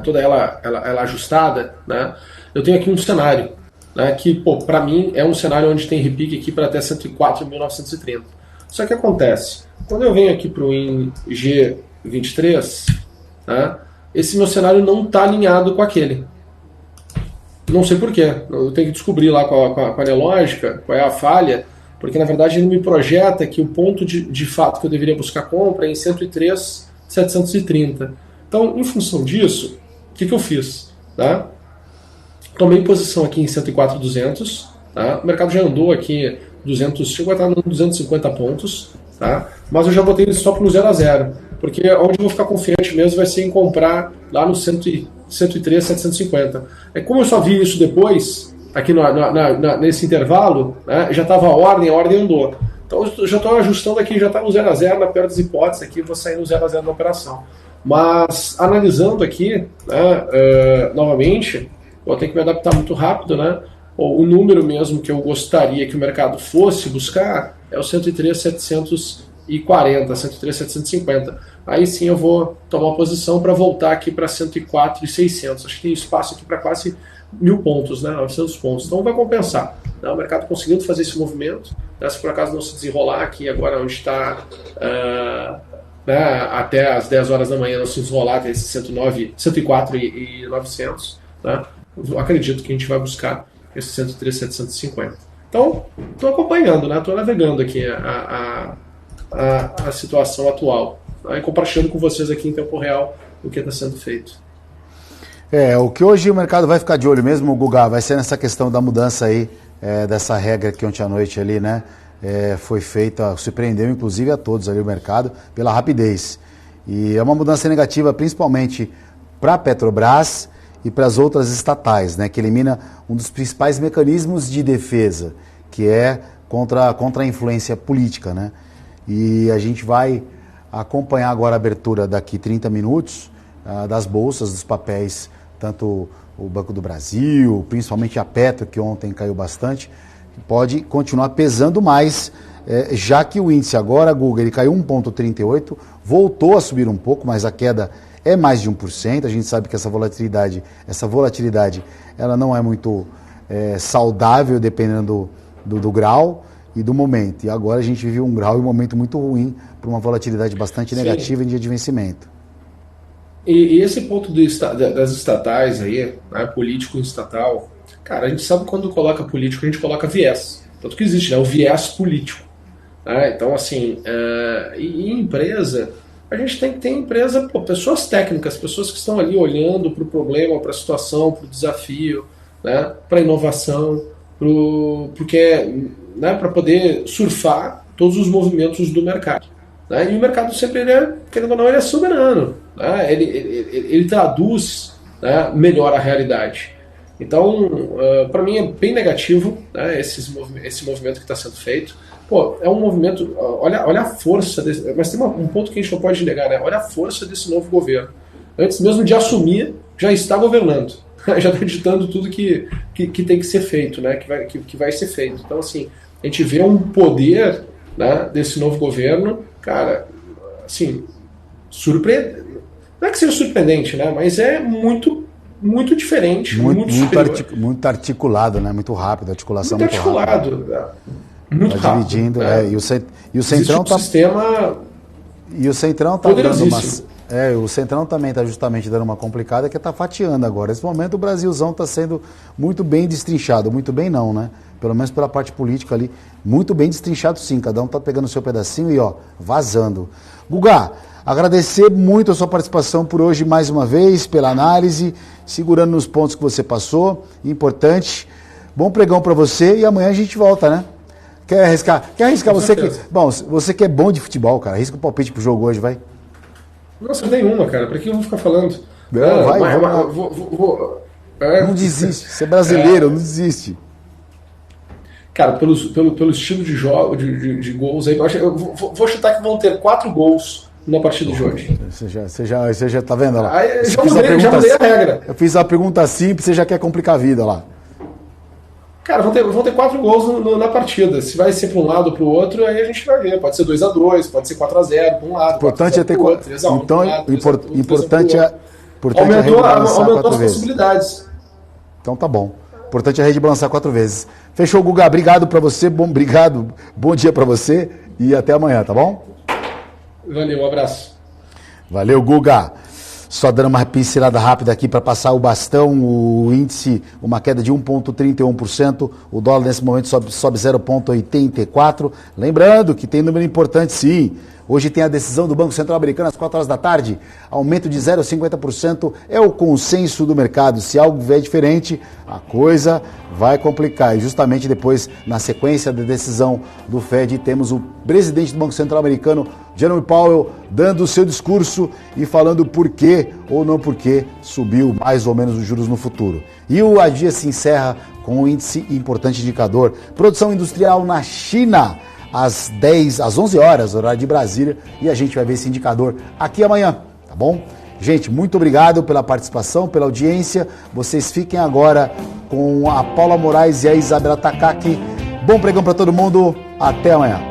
toda ela ajustada, né, eu tenho aqui um cenário, né, que, para mim, é um cenário onde tem repique aqui para até 104.930. Só que acontece, quando eu venho aqui para o G23, né, esse meu cenário não está alinhado com aquele. Não sei porquê, eu tenho que descobrir lá com a Nelogica qual é a falha, porque na verdade ele me projeta que o ponto de fato que eu deveria buscar compra é em 103.730. Então, em função disso, o que eu fiz? Tá? Tomei posição aqui em 104.200, tá? O mercado já andou aqui 200, chegou a estar nos 250 pontos, tá? Mas eu já botei ele stop no 0 a 0, porque onde eu vou ficar confiante mesmo vai ser em comprar lá no 103.750. Como eu só vi isso depois, aqui nesse intervalo, né, já estava a ordem andou. Então eu já estou ajustando aqui, já está no 0 a 0, na pior das hipóteses, aqui vou sair no 0 a 0 da operação. Mas analisando aqui, né, novamente, vou ter que me adaptar muito rápido, né? O número mesmo que eu gostaria que o mercado fosse buscar é o 103.740, 103.750. Aí sim eu vou tomar posição para voltar aqui para 104.600. Acho que tem espaço aqui para quase 1.000 pontos, né? 900 pontos. Então vai compensar. Né? O mercado conseguindo fazer esse movimento. Né? Se por acaso não se desenrolar aqui agora onde está né, até as 10 horas da manhã, não se desenrolar até esse 104.900, né? Eu acredito que a gente vai buscar esse 103.750. Então, estou acompanhando, né? Estou navegando aqui a situação atual, né? E compartilhando com vocês aqui em tempo real o que está sendo feito. O que hoje o mercado vai ficar de olho mesmo, Guga, vai ser nessa questão da mudança aí, dessa regra que ontem à noite ali, né? Foi feita, surpreendeu inclusive a todos ali o mercado pela rapidez. E é uma mudança negativa principalmente para a Petrobras e para as outras estatais, né, que elimina um dos principais mecanismos de defesa, que é contra a influência política, né? E a gente vai acompanhar agora a abertura daqui 30 minutos das bolsas, dos papéis, tanto o Banco do Brasil, principalmente a Petro, que ontem caiu bastante, pode continuar pesando mais, já que o índice agora, Guga, ele caiu 1,38, voltou a subir um pouco, mas a queda é mais de 1%, a gente sabe que essa volatilidade ela não é muito saudável, dependendo do grau e do momento. E agora a gente vive um grau e um momento muito ruim para uma volatilidade bastante negativa em dia de vencimento. E esse ponto das estatais aí, né, político e estatal, cara, a gente sabe que quando coloca político, a gente coloca viés. Tanto que existe, né, o viés político. Né? Então, assim, e empresa... A gente tem que ter empresa, pessoas técnicas, pessoas que estão ali olhando para o problema, para a situação, para o desafio, né, para a inovação, né, para poder surfar todos os movimentos do mercado. Né? E o mercado sempre, querendo ou não, ele é soberano. Né? Ele traduz, né, melhor a realidade. Então, para mim é bem negativo, né, esse movimento que está sendo feito. É um movimento, olha a força desse, mas tem um ponto que a gente não pode negar, né? Olha a força desse novo governo. Antes mesmo de assumir, já está governando, já está ditando tudo que tem que ser feito, né? Que vai ser feito. Então, assim, a gente vê um poder, né, desse novo governo, cara, assim, surpreendente. Não é que seja surpreendente, né? Mas é muito diferente, muito articulado, né? Muito rápido, a articulação muito articulado, rápida. Muito rápido, dividindo, né? E o Centrão tá... sistema... E o Centrão tá dando umas... o Centrão também está justamente dando uma complicada, que está fatiando agora. Nesse momento o Brasilzão está sendo muito bem destrinchado. Muito bem não, né? Pelo menos pela parte política ali. Muito bem destrinchado sim. Cada um está pegando o seu pedacinho e vazando. Guga, agradecer muito a sua participação por hoje mais uma vez, pela análise, segurando nos pontos que você passou. Importante. Bom pregão para você e amanhã a gente volta, né? Quer arriscar você que... Bom, você que é bom de futebol, cara. Arrisca o palpite pro jogo hoje, vai. Nossa, nenhuma, cara. Pra que eu vou ficar falando? Não desiste. Você é brasileiro, não desiste. Cara, pelo estilo de jogo, de gols aí, eu vou chutar que vão ter 4 gols na partida de hoje. Você já tá vendo lá? Já mudei a regra. Eu fiz uma pergunta simples, você já quer complicar a vida lá. Cara, vão ter 4 gols na partida. Se vai ser para um lado ou para o outro, aí a gente vai ver. Pode ser 2-2, pode ser 4-0 para um lado. Importante é ter outro, então, importante é aumentou as possibilidades. Então tá bom. Importante é a rede balançar 4 vezes. Fechou, Guga. Obrigado para você. Obrigado. Bom dia para você e até amanhã, tá bom? Valeu, um abraço. Valeu, Guga. Só dando uma pincelada rápida aqui para passar o bastão, o índice, uma queda de 1,31%, o dólar nesse momento sobe 0,84%. Lembrando que tem número importante sim, hoje tem a decisão do Banco Central Americano às 4 horas da tarde, aumento de 0,50% é o consenso do mercado. Se algo vier diferente, a coisa vai complicar. E justamente depois, na sequência da decisão do Fed, temos o presidente do Banco Central Americano, Jerome Powell, dando o seu discurso e falando por que ou não por que subiu mais ou menos os juros no futuro. E o dia se encerra com um índice importante indicador. Produção industrial na China, às 11 horas, horário de Brasília, e a gente vai ver esse indicador aqui amanhã, tá bom? Gente, muito obrigado pela participação, pela audiência. Vocês fiquem agora com a Paula Moraes e a Isabela Takaki. Bom pregão para todo mundo. Até amanhã.